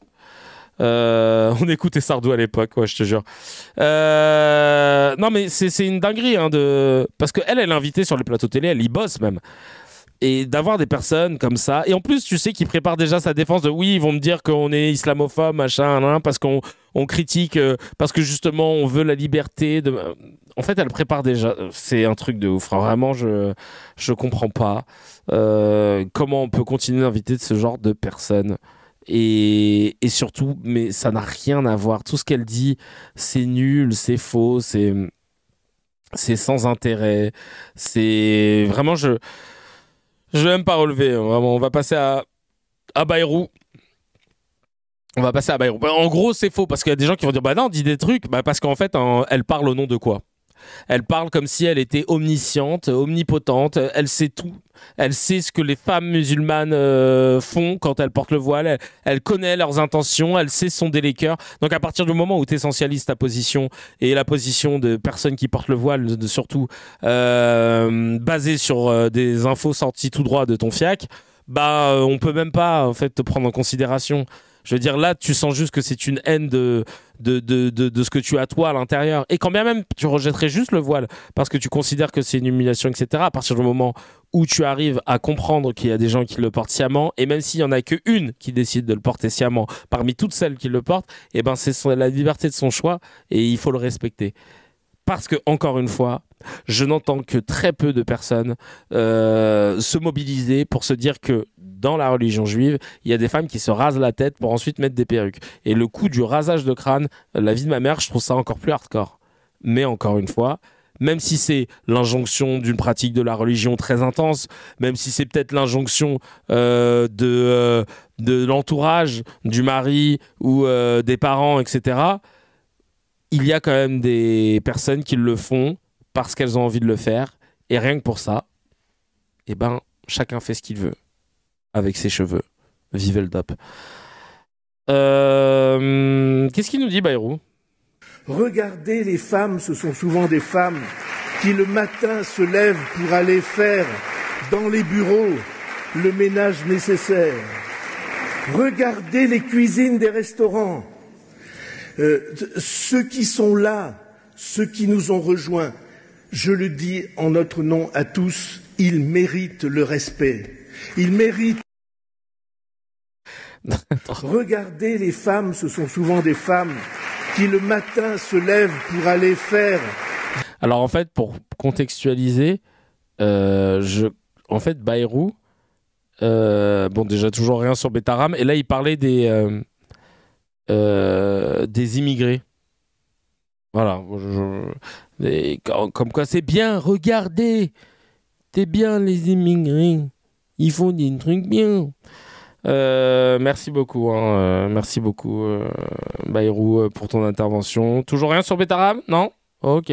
On écoutait Sardou à l'époque, ouais, je te jure. Non, mais c'est une dinguerie, hein, parce qu'elle est invitée sur les plateaux télé, elle y bosse même. Et d'avoir des personnes comme ça, et en plus, tu sais, qui prépare déjà sa défense de oui, ils vont me dire qu'on est islamophobe, machin, parce qu'on critique, parce que justement, on veut la liberté. En fait, elle prépare déjà. C'est un truc de ouf. Vraiment, je comprends pas comment on peut continuer d'inviter ce genre de personnes. Et surtout, mais ça n'a rien à voir. Tout ce qu'elle dit, c'est nul, c'est faux, c'est sans intérêt. C'est vraiment, je vais même pas relever. Vraiment, on va passer à Bayrou. On va passer à Bayrou. En gros, c'est faux parce qu'il y a des gens qui vont dire bah non, dis des trucs. Bah parce qu'en fait, elle parle au nom de quoi? Elle parle comme si elle était omnisciente, omnipotente, elle sait tout. Elle sait ce que les femmes musulmanes font quand elles portent le voile. Elle connaît leurs intentions, elle sait sonder les cœurs. Donc à partir du moment où tu essentialises ta position et la position de personnes qui portent le voile, surtout basée sur des infos sorties tout droit de ton fiac, bah on peut même pas en fait te prendre en considération. Je veux dire, là, tu sens juste que c'est une haine de ce que tu as toi à l'intérieur. Et quand bien même tu rejetterais juste le voile parce que tu considères que c'est une humiliation, etc. À partir du moment où tu arrives à comprendre qu'il y a des gens qui le portent sciemment, et même s'il y en a qu'une qui décide de le porter sciemment parmi toutes celles qui le portent, eh ben c'est la liberté de son choix et il faut le respecter. Parce que, encore une fois, je n'entends que très peu de personnes se mobiliser pour se dire que dans la religion juive, il y a des femmes qui se rasent la tête pour ensuite mettre des perruques. Et le coup du rasage de crâne, la vie de ma mère, je trouve ça encore plus hardcore. Mais encore une fois, même si c'est l'injonction d'une pratique de la religion très intense, même si c'est peut-être l'injonction de l'entourage, du mari ou des parents, etc., il y a quand même des personnes qui le font parce qu'elles ont envie de le faire. Et rien que pour ça, eh ben, chacun fait ce qu'il veut avec ses cheveux. Vive le DOP. Qu'est-ce qu'il nous dit, Bayrou? Regardez les femmes, ce sont souvent des femmes qui le matin se lèvent pour aller faire dans les bureaux le ménage nécessaire. Regardez les cuisines des restaurants. Ceux qui sont là, ceux qui nous ont rejoints, je le dis en notre nom à tous, ils méritent le respect. Ils méritent. Regardez les femmes, ce sont souvent des femmes qui le matin se lèvent pour aller faire. Alors en fait, pour contextualiser, en fait, Bayrou, bon déjà toujours rien sur Betaram, et là il parlait des immigrés. Voilà. Comme quoi c'est bien, regardez, c'est bien les immigrés, ils font des trucs bien. Merci beaucoup, Bayrou, pour ton intervention. Toujours rien sur Betaram? Non? Ok.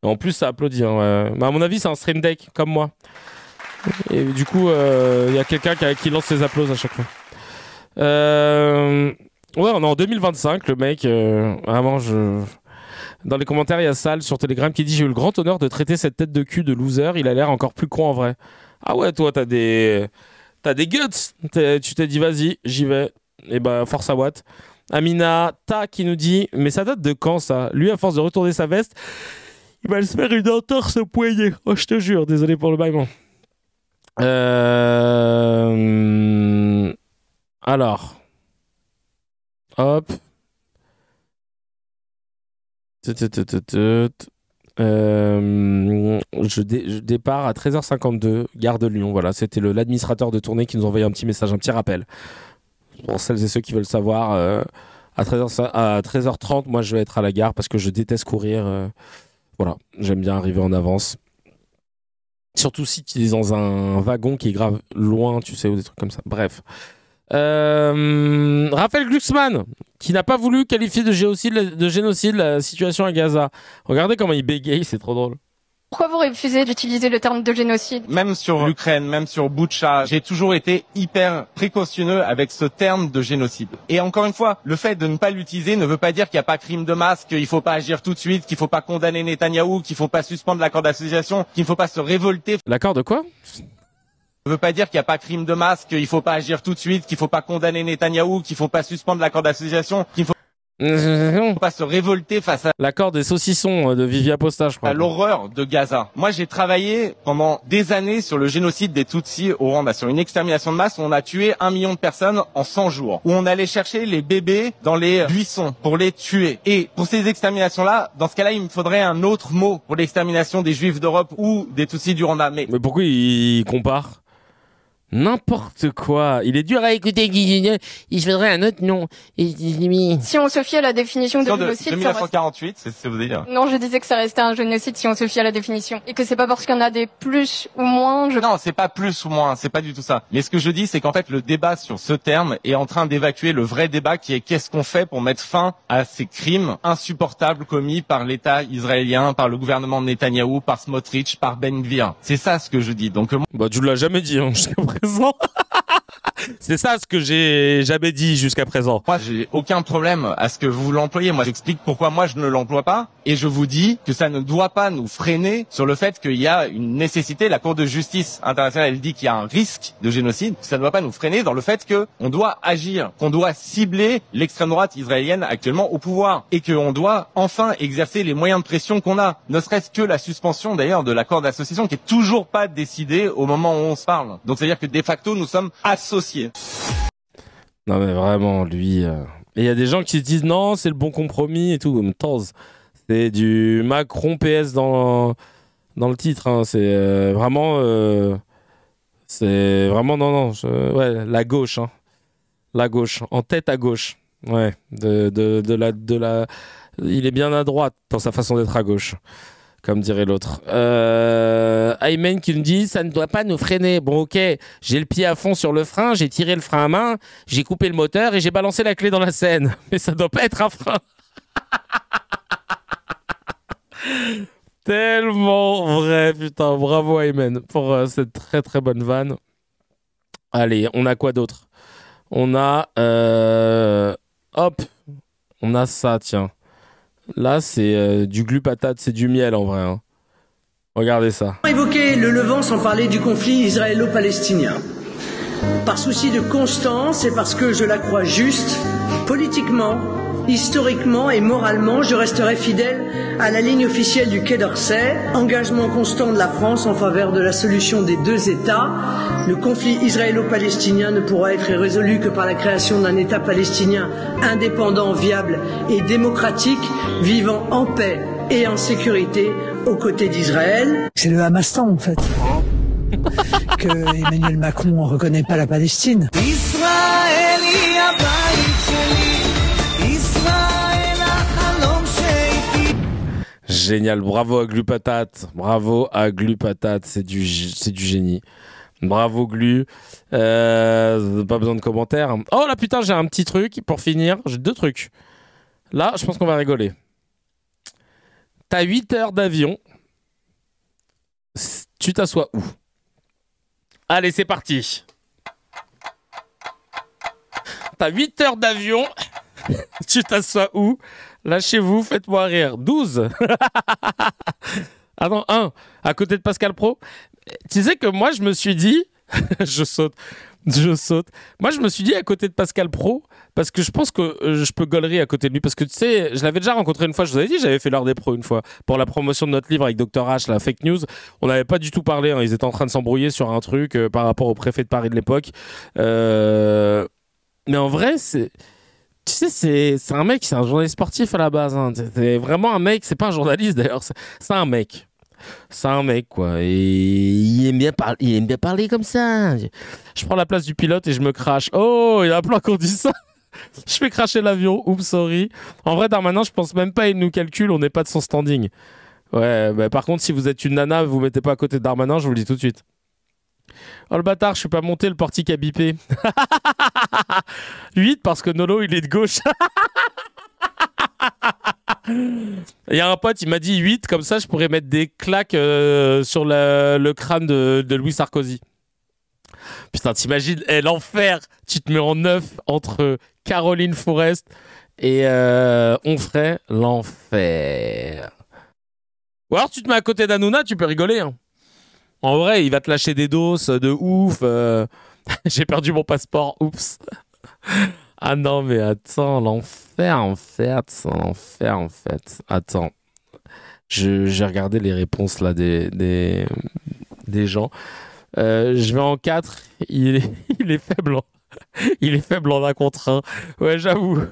En plus, ça applaudit. Hein, ouais. À mon avis, c'est un stream deck, comme moi. Et du coup, il y a quelqu'un qui lance ses applaudissements à chaque fois. Ouais, on est en 2025, le mec. Vraiment, dans les commentaires, il y a Sal sur Telegram qui dit: j'ai eu le grand honneur de traiter cette tête de cul de loser. Il a l'air encore plus con en vrai. Ah ouais, toi, t'as des guts. Tu t'es dit, vas-y, j'y vais. Et ben, force à Watt. Amina Ta qui nous dit: mais ça date de quand ça? Lui, à force de retourner sa veste, il va se faire une entorse au poignet. Oh, je te jure, désolé pour le bâillement. Alors. Hop. Je départ à 13h52, gare de Lyon. Voilà, c'était l'administrateur de tournée qui nous a envoyé un petit message, un petit rappel. Pour celles et ceux qui veulent savoir, à 13h30, moi je vais être à la gare parce que je déteste courir. Voilà, j'aime bien arriver en avance. Surtout si tu es dans un wagon qui est grave loin, tu sais, ou des trucs comme ça. Bref. Raphaël Glucksmann, qui n'a pas voulu qualifier de génocide la situation à Gaza. Regardez comment il bégaye, c'est trop drôle. Pourquoi vous refusez d'utiliser le terme de génocide? Même sur l'Ukraine, même sur Boutcha, j'ai toujours été hyper précautionneux avec ce terme de génocide. Et encore une fois, le fait de ne pas l'utiliser ne veut pas dire qu'il n'y a pas crime de masse, qu'il ne faut pas agir tout de suite, qu'il ne faut pas condamner Netanyahou, qu'il ne faut pas suspendre l'accord d'association, qu'il ne faut pas se révolter. L'accord de quoi? Ne veut pas dire qu'il n'y a pas crime de masse, qu'il ne faut pas agir tout de suite, qu'il ne faut pas condamner Netanyahou, qu'il ne faut pas suspendre l'accord d'association, qu'il ne faut pas se révolter face à l'accord des saucissons de Vivia Posta, je crois. À l'horreur de Gaza. Moi, j'ai travaillé pendant des années sur le génocide des Tutsis au Rwanda, sur une extermination de masse où on a tué 1 million de personnes en 100 jours, où on allait chercher les bébés dans les buissons pour les tuer. Et pour ces exterminations-là, dans ce cas-là, il me faudrait un autre mot pour l'extermination des Juifs d'Europe ou des Tutsis du Rwanda. Mais pourquoi il compare? N'importe quoi. Il est dur à écouter. Il se faudrait un autre nom. Si on se fie à la définition de génocide... De 1948, c'est ce que vous dire. Non, je disais que ça restait un génocide si on se fie à la définition. Et que c'est pas parce qu'il y en a des plus ou moins... Non, c'est pas plus ou moins, c'est pas du tout ça. Mais ce que je dis, c'est qu'en fait, le débat sur ce terme est en train d'évacuer le vrai débat qui est qu'est-ce qu'on fait pour mettre fin à ces crimes insupportables commis par l'État israélien, par le gouvernement de Netanyahou, par Smotrich, par Ben Gvir. C'est ça ce que je dis. Donc, bah, tu l'as jamais dit, hein, jusqu'à présent. C'est ça ce que j'ai jamais dit jusqu'à présent. Moi, j'ai aucun problème à ce que vous l'employez. Moi, j'explique pourquoi moi je ne l'emploie pas, et je vous dis que ça ne doit pas nous freiner sur le fait qu'il y a une nécessité. La Cour de justice internationale, elle dit qu'il y a un risque de génocide. Ça ne doit pas nous freiner dans le fait que on doit agir, qu'on doit cibler l'extrême droite israélienne actuellement au pouvoir, et qu'on doit enfin exercer les moyens de pression qu'on a. Ne serait-ce que la suspension d'ailleurs de l'accord d'association qui est toujours pas décidé au moment où on se parle. Donc c'est-à-dire que de facto nous sommes associés. Non mais vraiment, lui... Et il y a des gens qui se disent non, c'est le bon compromis et tout. C'est du Macron PS dans le titre. Hein. C'est vraiment... c'est vraiment... Non. Ouais, la gauche. Hein. La gauche. En tête à gauche. Ouais. De la... Il est bien à droite dans sa façon d'être à gauche. Comme dirait l'autre. Ayman qui nous dit ça ne doit pas nous freiner. Bon, ok, j'ai le pied à fond sur le frein, j'ai tiré le frein à main, j'ai coupé le moteur et j'ai balancé la clé dans la Seine. Mais ça doit pas être un frein. Tellement vrai, putain. Bravo Ayman pour cette très très bonne vanne. Allez, on a quoi d'autre? On a. Hop, on a ça, tiens. Là, c'est du glu patate, c'est du miel en vrai. Hein. Regardez ça. Évoquer le Levant sans parler du conflit israélo-palestinien. Par souci de constance et parce que je la crois juste, politiquement, historiquement et moralement, je resterai fidèle à la ligne officielle du Quai d'Orsay, engagement constant de la France en faveur de la solution des deux États. Le conflit israélo-palestinien ne pourra être résolu que par la création d'un État palestinien indépendant, viable et démocratique, vivant en paix et en sécurité aux côtés d'Israël. C'est le Hamastan en fait. Que Emmanuel Macron ne reconnaît pas la Palestine. Génial, bravo à Glu Patate. Bravo à Glu Patate, c'est du génie. Bravo Glu. Pas besoin de commentaires. Oh là putain, j'ai un petit truc pour finir. J'ai 2 trucs. Là, je pense qu'on va rigoler. T'as 8 heures d'avion. Tu t'assois où? Allez, c'est parti. T'as 8 heures d'avion. Tu t'assois où? Lâchez-vous, faites-moi rire. 12. Ah non, 1. À côté de Pascal Pro. Tu sais que moi, je me suis dit... Je saute. Moi, je me suis dit à côté de Pascal Pro, parce que je pense que je peux gaulerie à côté de lui. Parce que tu sais, je l'avais déjà rencontré une fois. Je vous avais dit, j'avais fait l'heure des pros une fois. Pour la promotion de notre livre avec Dr H, la fake news. On n'avait pas du tout parlé. Hein. Ils étaient en train de s'embrouiller sur un truc par rapport au préfet de Paris de l'époque. Mais en vrai, c'est... Tu sais, c'est un mec, c'est un journaliste sportif à la base. Hein. C'est vraiment un mec, c'est pas un journaliste d'ailleurs, c'est un mec. C'est un mec, quoi. Et il aime bien parler comme ça. Je prends la place du pilote et je me crache. Oh, il y a plein qu'on dit ça. Je fais cracher l'avion. Oups, sorry. En vrai, Darmanin, je pense même pas, il nous calcule, on n'est pas de son standing. Ouais, bah, par contre, si vous êtes une nana, vous mettez pas à côté de Darmanin, je vous le dis tout de suite. Oh le bâtard, je suis pas monté, le portique a bipé. 8 parce que Nolo il est de gauche. Il y a un pote, il m'a dit 8, comme ça je pourrais mettre des claques sur le crâne de Louis Sarkozy. Putain, t'imagines, l'enfer. Tu te mets en 9 entre Caroline Forest et Onfray, l'enfer. Ou alors tu te mets à côté d'Hanouna, tu peux rigoler. Hein. En vrai, il va te lâcher des doses de ouf. J'ai perdu mon passeport, oups. Ah non, mais attends, l'enfer, en fait. Attends. J'ai regardé les réponses là des gens. Je vais en 4. Il est faible. Il est faible en 1 contre 1. Ouais, j'avoue.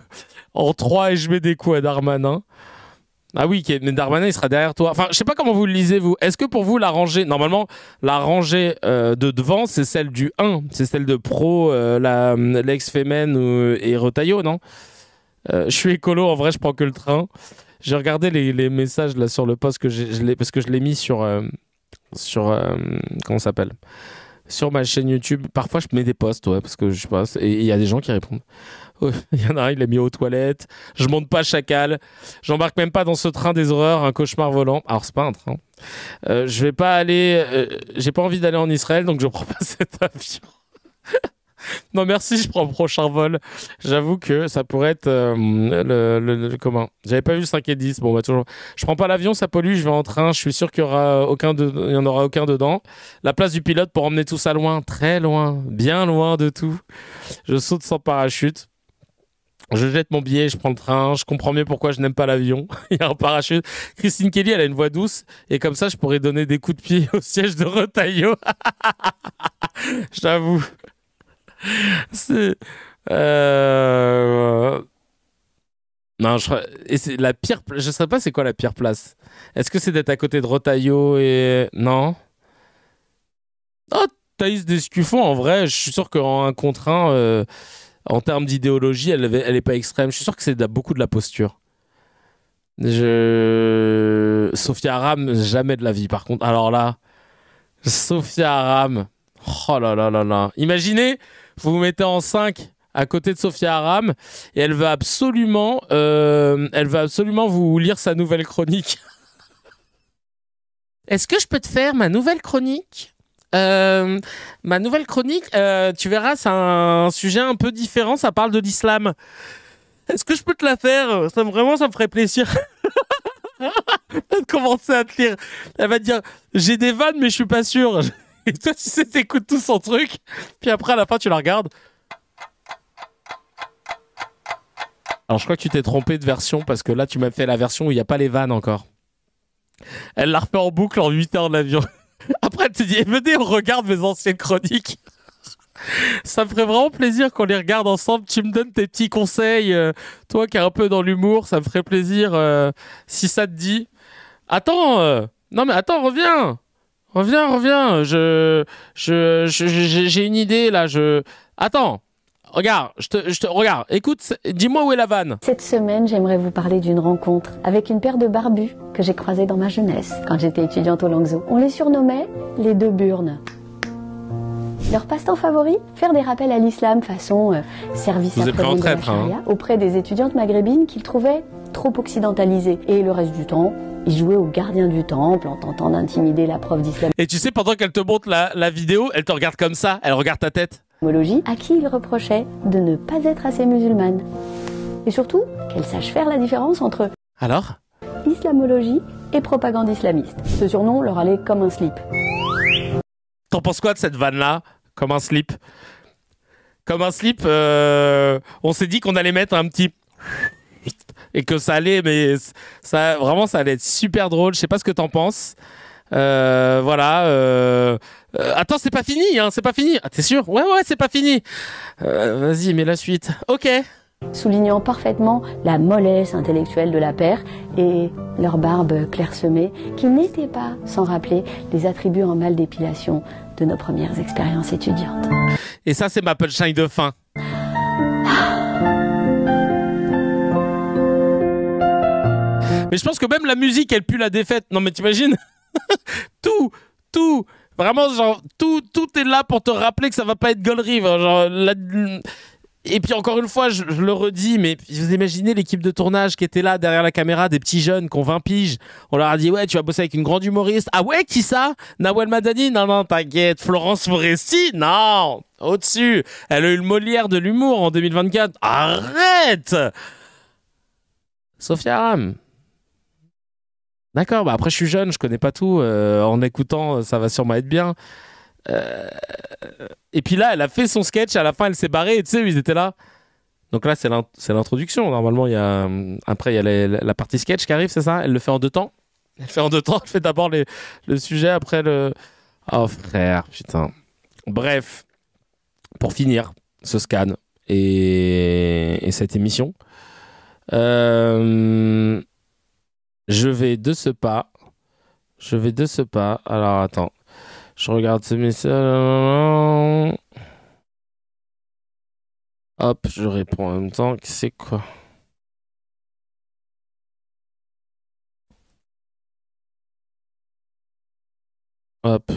En 3, et je mets des coups à Darmanin. Ah oui, mais Darmanin, il sera derrière toi. Enfin, je sais pas comment vous le lisez, vous. Est-ce que pour vous, la rangée... Normalement, la rangée de devant, c'est celle du 1. C'est celle de Pro, l'ex-Femen et Retailleau, non? Je suis écolo, en vrai, je prends que le train. J'ai regardé les messages là sur le post parce que je l'ai mis sur comment ça s'appelle? Sur ma chaîne YouTube. Parfois, je mets des posts, ouais, parce que je sais pas. Et il y a des gens qui répondent. Il y en a un, il l'a mis aux toilettes. Je monte pas chacal. J'embarque même pas dans ce train des horreurs, un cauchemar volant. Alors, c'est pas un train. Je vais pas aller. J'ai pas envie d'aller en Israël, donc je prends pas cet avion. Non, merci, je prends le prochain vol. J'avoue que ça pourrait être comment? J'avais pas vu le 5 et 10. Bon, bah, toujours. Je prends pas l'avion, ça pollue, je vais en train. Je suis sûr qu'il y aura il y en aura aucun dedans. La place du pilote pour emmener tout ça loin, très loin, bien loin de tout. Je saute sans parachute. Je jette mon billet, je prends le train, je comprends mieux pourquoi je n'aime pas l'avion. Il y a un parachute. Christine Kelly, elle a une voix douce, et comme ça, je pourrais donner des coups de pied au siège de Retailleau. J'avoue. C'est... Non, et c'est la pire... Je sais pas c'est quoi la pire place. Est-ce que c'est d'être à côté de Retailleau et... Non. Oh, Thaïs Descuffon, en vrai, je suis sûr qu'en 1 contre 1... en termes d'idéologie, elle est pas extrême. Je suis sûr que c'est beaucoup de la posture. Sophia Aram, jamais de la vie, par contre. Alors là, Sophia Aram. Oh là là là là. Imaginez, vous vous mettez en 5 à côté de Sophia Aram et elle va absolument vous lire sa nouvelle chronique. Est-ce que je peux te faire ma nouvelle chronique ? Ma nouvelle chronique, tu verras, c'est un sujet un peu différent, ça parle de l'islam. Est-ce que je peux te la faire ? Vraiment, ça me ferait plaisir. De commencer à te lire. Elle va te dire, j'ai des vannes, mais je suis pas sûr. Et toi, tu sais, t'écoutes tout son truc, puis après, à la fin, tu la regardes. Alors, je crois que tu t'es trompé de version, parce que là, tu m'as fait la version où il n'y a pas les vannes encore. Elle l'a refait en boucle en 8 heures de l'avion. Après, elle te dit, venez, on regarde mes anciennes chroniques. Ça me ferait vraiment plaisir qu'on les regarde ensemble. Tu me donnes tes petits conseils. Toi qui es un peu dans l'humour, ça me ferait plaisir si ça te dit. Attends, non mais attends, reviens. Reviens. J'ai une idée là. Attends. Regarde, regarde, écoute, dis-moi où est la vanne. Cette semaine, j'aimerais vous parler d'une rencontre avec une paire de barbus que j'ai croisés dans ma jeunesse, quand j'étais étudiante au Langso. On les surnommait les deux burnes. Leur passe-temps favori ? Faire des rappels à l'islam façon service après-midi de la charia auprès des étudiantes maghrébines qu'ils trouvaient trop occidentalisées. Et le reste du temps, ils jouaient au gardien du temple en tentant d'intimider la prof d'islam. Et tu sais, pendant qu'elle te montre la vidéo, elle te regarde comme ça, elle regarde ta tête. À qui il reprochait de ne pas être assez musulmane. Et surtout, qu'elle sache faire la différence entre islamologie et propagande islamiste. Ce surnom leur allait comme un slip. T'en penses quoi de cette vanne-là ? Comme un slip ? Comme un slip, on s'est dit qu'on allait mettre un petit... Et que ça allait, mais ça allait être super drôle. Je sais pas ce que t'en penses. Voilà. Attends, c'est pas fini, hein, c'est pas fini. Ah, t'es sûr ? Ouais, c'est pas fini. Vas-y, mets la suite. Ok. Soulignant parfaitement la mollesse intellectuelle de la paire et leur barbe clairsemée, qui n'était pas sans rappeler les attributs en mal d'épilation de nos premières expériences étudiantes. Et ça, c'est ma punchline de fin. Mais je pense que même la musique, elle pue la défaite. Non, mais t'imagines ? Tout, vraiment, genre, tout est là pour te rappeler que ça va pas être gaulerie. Genre, et puis encore une fois, je le redis, mais vous imaginez l'équipe de tournage qui était là derrière la caméra, des petits jeunes qui ont 20 piges. On leur a dit, ouais, tu vas bosser avec une grande humoriste. Ah ouais, qui ça ? Nawel Madani ? Non, t'inquiète. Florence Foresti ? Non, au-dessus. Elle a eu le Molière de l'humour en 2024. Arrête ! Sophia Aram. D'accord, bah après je suis jeune, je connais pas tout. En écoutant, ça va sûrement être bien. Et puis là, elle a fait son sketch, à la fin elle s'est barrée, et tu sais, ils étaient là. Donc là, c'est l'introduction. Normalement, après, il y a la partie sketch qui arrive, c'est ça ? Elle le fait en 2 temps. Elle fait d'abord le sujet, après le... Oh frère, putain. Bref, pour finir ce scan et cette émission, je vais de ce pas. Alors, attends. Je regarde ce message. Hop, je réponds en même temps. C'est quoi ? Hop.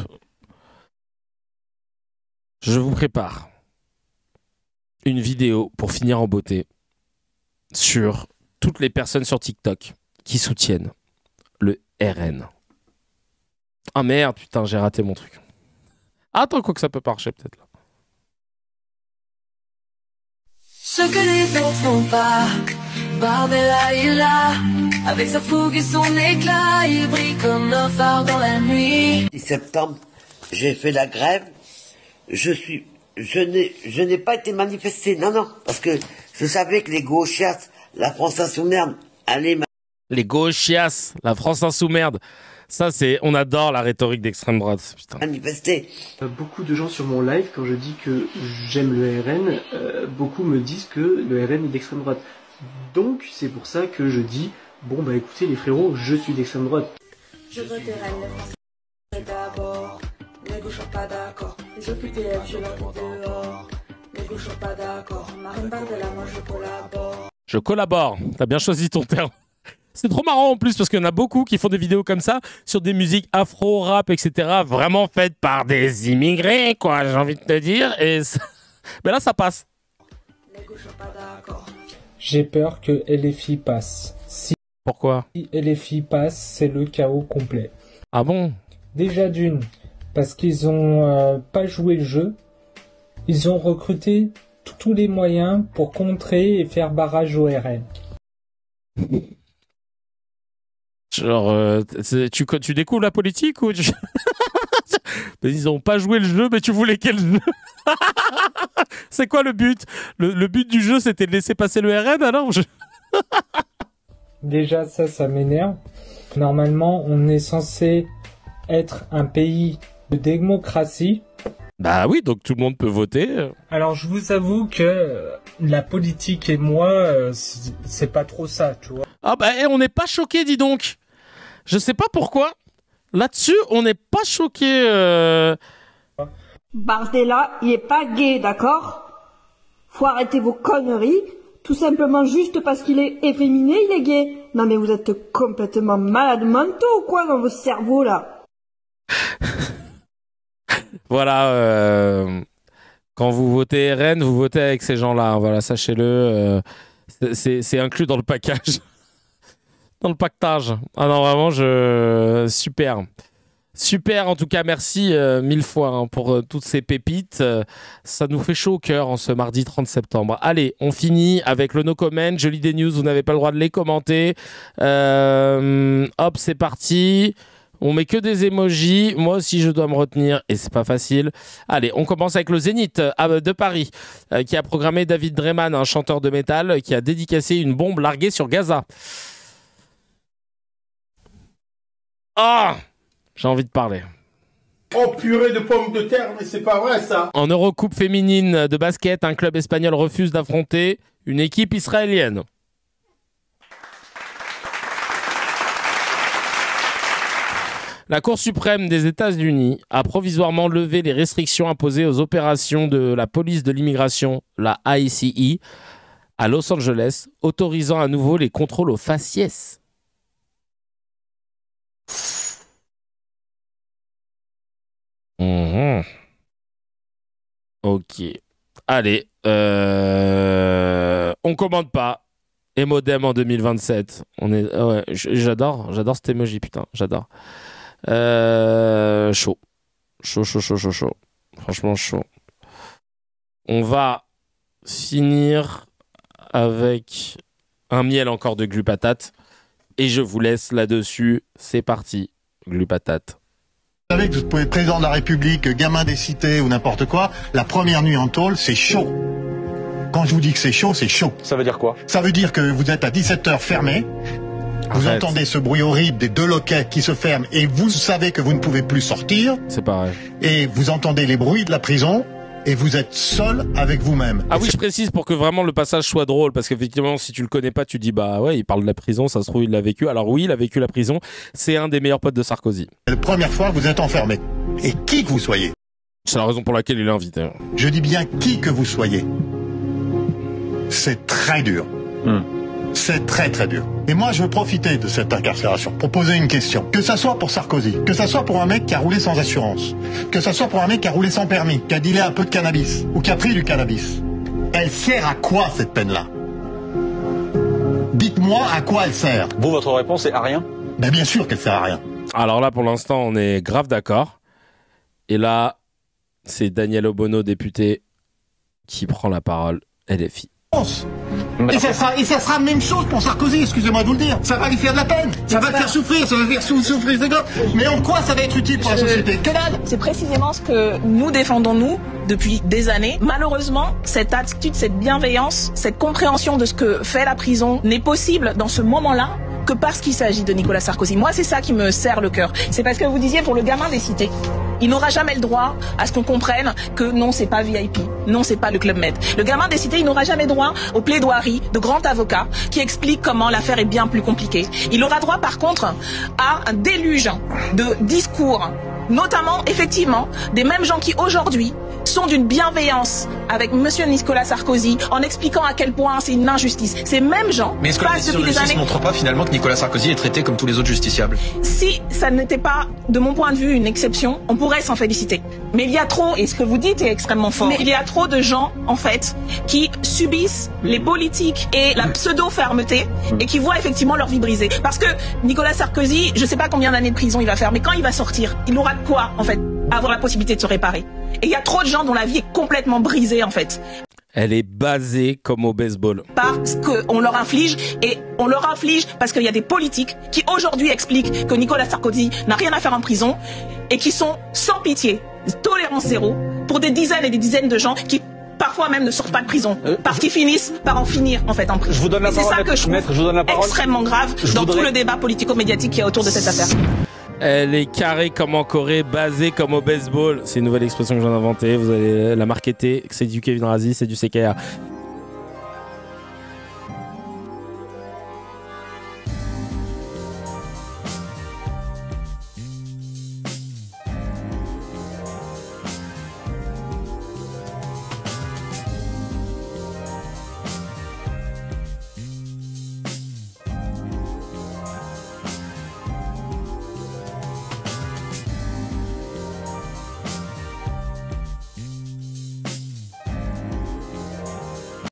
Je vous prépare une vidéo pour finir en beauté sur toutes les personnes sur TikTok qui soutiennent le RN. Ah merde, putain, j'ai raté mon truc. Attends, quoi que ça peut marcher peut-être là. Ce que les autres font pas. Barbella est là, avec sa fougue et son éclat, il brille comme un phare dans la nuit. 10 septembre, j'ai fait la grève. Je n'ai pas été manifesté, non, parce que je savais que les gauchias, la France insoumise, allaient Les gauchias, la France insoumise. Ça, on adore la rhétorique d'extrême droite. Putain. manifester. Beaucoup de gens sur mon live, quand je dis que j'aime le RN, beaucoup me disent que le RN est d'extrême droite. Donc, c'est pour ça que je dis, bon bah écoutez les frérots, je suis d'extrême droite. Je vote RN, les Français d'abord. Les gauches sont pas d'accord. Les OQTF, je leur dis dehors. Les gauches sont pas d'accord. Marine Bardella, moi je collabore. Je collabore. T'as bien choisi ton terme. C'est trop marrant en plus parce qu'il y en a beaucoup qui font des vidéos comme ça sur des musiques afro, rap, etc. Vraiment faites par des immigrés, quoi, j'ai envie de te dire. Et mais là, ça passe. Les gauches sont pas d'accord. J'ai peur que LFI passe. Pourquoi ? Si LFI passe, c'est le chaos complet. Ah bon ? Déjà d'une, parce qu'ils ont pas joué le jeu. Ils ont recruté tous les moyens pour contrer et faire barrage au RN. Genre, tu découvres la politique ou tu... Ils ont pas joué le jeu, mais tu voulais quel jeu? C'est quoi le but? Le but du jeu, c'était de laisser passer le RN, alors Déjà, ça m'énerve. Normalement, on est censé être un pays de démocratie. Bah oui, donc tout le monde peut voter. Alors, je vous avoue que la politique et moi, c'est pas trop ça, tu vois. Ah bah, on n'est pas choqués, dis donc. Je sais pas pourquoi. Là-dessus, on n'est pas choqués. Bardella, il est pas gay, d'accord? Faut arrêter vos conneries. Tout simplement juste parce qu'il est efféminé, il est gay. Non mais vous êtes complètement malades mentaux ou quoi dans vos cerveaux là? Voilà. Quand vous votez RN, vous votez avec ces gens-là. Voilà, sachez-le. C'est inclus dans le package. Dans le pactage. Ah non, vraiment, super. Super, en tout cas, merci mille fois pour toutes ces pépites. Ça nous fait chaud au cœur en ce mardi 30 septembre. Allez, on finit avec le no comment. Je lis des news, vous n'avez pas le droit de les commenter. Hop, c'est parti. On met que des emojis. Moi aussi, je dois me retenir et c'est pas facile. Allez, on commence avec le Zénith de Paris qui a programmé David Draiman, un chanteur de métal, qui a dédicacé une bombe larguée sur Gaza. Ah, j'ai envie de parler. Oh purée de pommes de terre, mais c'est pas vrai ça. En Eurocoupe féminine de basket, un club espagnol refuse d'affronter une équipe israélienne. La Cour suprême des États-Unis a provisoirement levé les restrictions imposées aux opérations de la police de l'immigration, la ICE, à Los Angeles, autorisant à nouveau les contrôles aux faciès. Ok. Allez. On commande pas. Emodem en 2027. On est... ouais, j'adore cet emoji, putain. J'adore. Chaud. Chaud. Franchement, chaud. On va finir avec un miel encore de glupatate. Et je vous laisse là-dessus. C'est parti. Glupatate. Vous savez que vous pouvez être président de la République, gamin des cités ou n'importe quoi, la première nuit en tôle, c'est chaud. Quand je vous dis que c'est chaud, c'est chaud. Ça veut dire quoi? Ça veut dire que vous êtes à 17h fermé, vous entendez ce bruit horrible des deux loquets qui se ferment et vous savez que vous ne pouvez plus sortir. C'est pareil. Et vous entendez les bruits de la prison et vous êtes seul avec vous-même. Ah oui, je précise pour que vraiment le passage soit drôle, parce qu'effectivement, si tu le connais pas, tu dis bah ouais, il parle de la prison, ça se trouve il l'a vécu. Alors oui, il a vécu la prison. C'est un des meilleurs potes de Sarkozy. C'est la première fois que vous êtes enfermé. Et qui que vous soyez. C'est la raison pour laquelle il est invité. Je dis bien qui que vous soyez. C'est très dur. C'est très très dur. Et moi je veux profiter de cette incarcération pour poser une question. Que ça soit pour Sarkozy, que ça soit pour un mec qui a roulé sans assurance, que ça soit pour un mec qui a roulé sans permis, qui a dealé un peu de cannabis, ou qui a pris du cannabis. Elle sert à quoi cette peine-là? Dites-moi à quoi elle sert. Vous, votre réponse est à rien? Ben bien sûr qu'elle sert à rien. Alors là pour l'instant on est grave d'accord. Et là c'est Daniel Obono, député, qui prend la parole. LFI. Et ça sera la même chose pour Sarkozy, excusez-moi de vous le dire. Ça va lui faire de la peine, ça va le faire souffrir, ça va faire souffrir ses gosses. Mais en quoi ça va être utile pour la société? Que dalle! C'est précisément ce que nous défendons, nous, depuis des années. Malheureusement, cette attitude, cette bienveillance, cette compréhension de ce que fait la prison n'est possible dans ce moment-là que parce qu'il s'agit de Nicolas Sarkozy. Moi, c'est ça qui me serre le cœur. C'est parce que vous disiez pour le gamin des cités, il n'aura jamais le droit à ce qu'on comprenne que non, c'est pas VIP, non, c'est pas le Club Med. Le gamin des cités, il n'aura jamais droit aux plaidoiries de grands avocats qui expliquent comment l'affaire est bien plus compliquée. Il aura droit, par contre, à un déluge de discours, notamment, effectivement, des mêmes gens qui, aujourd'hui, sont d'une bienveillance avec monsieur Nicolas Sarkozy en expliquant à quel point c'est une injustice. Ces mêmes gens mais est-ce que la décision de justice ne montre pas finalement que Nicolas Sarkozy est traité comme tous les autres justiciables? Si ça n'était pas, de mon point de vue, une exception, on pourrait s'en féliciter. Mais il y a trop, et ce que vous dites est extrêmement fort, mais il y a trop de gens, en fait, qui subissent les politiques et la pseudo-fermeté et qui voient effectivement leur vie brisée. Parce que Nicolas Sarkozy, je ne sais pas combien d'années de prison il va faire, mais quand il va sortir, il aura de quoi, en fait, avoir la possibilité de se réparer. Et il y a trop de gens dont la vie est complètement brisée, en fait. Elle est basée comme au baseball. Parce qu'on leur inflige, et on leur inflige parce qu'il y a des politiques qui aujourd'hui expliquent que Nicolas Sarkozy n'a rien à faire en prison et qui sont sans pitié, tolérance zéro, pour des dizaines et des dizaines de gens qui parfois même ne sortent pas de prison, parce qu'ils finissent par en finir en fait en prison. Je vous donne la parole, c'est ça que je trouve extrêmement grave dans tout le débat politico-médiatique qui est autour de cette affaire. Elle est carrée comme en Corée, basée comme au baseball. C'est une nouvelle expression que j'en ai inventée. Vous allez la marketer. C'est du Kevin Razi, c'est du CKR.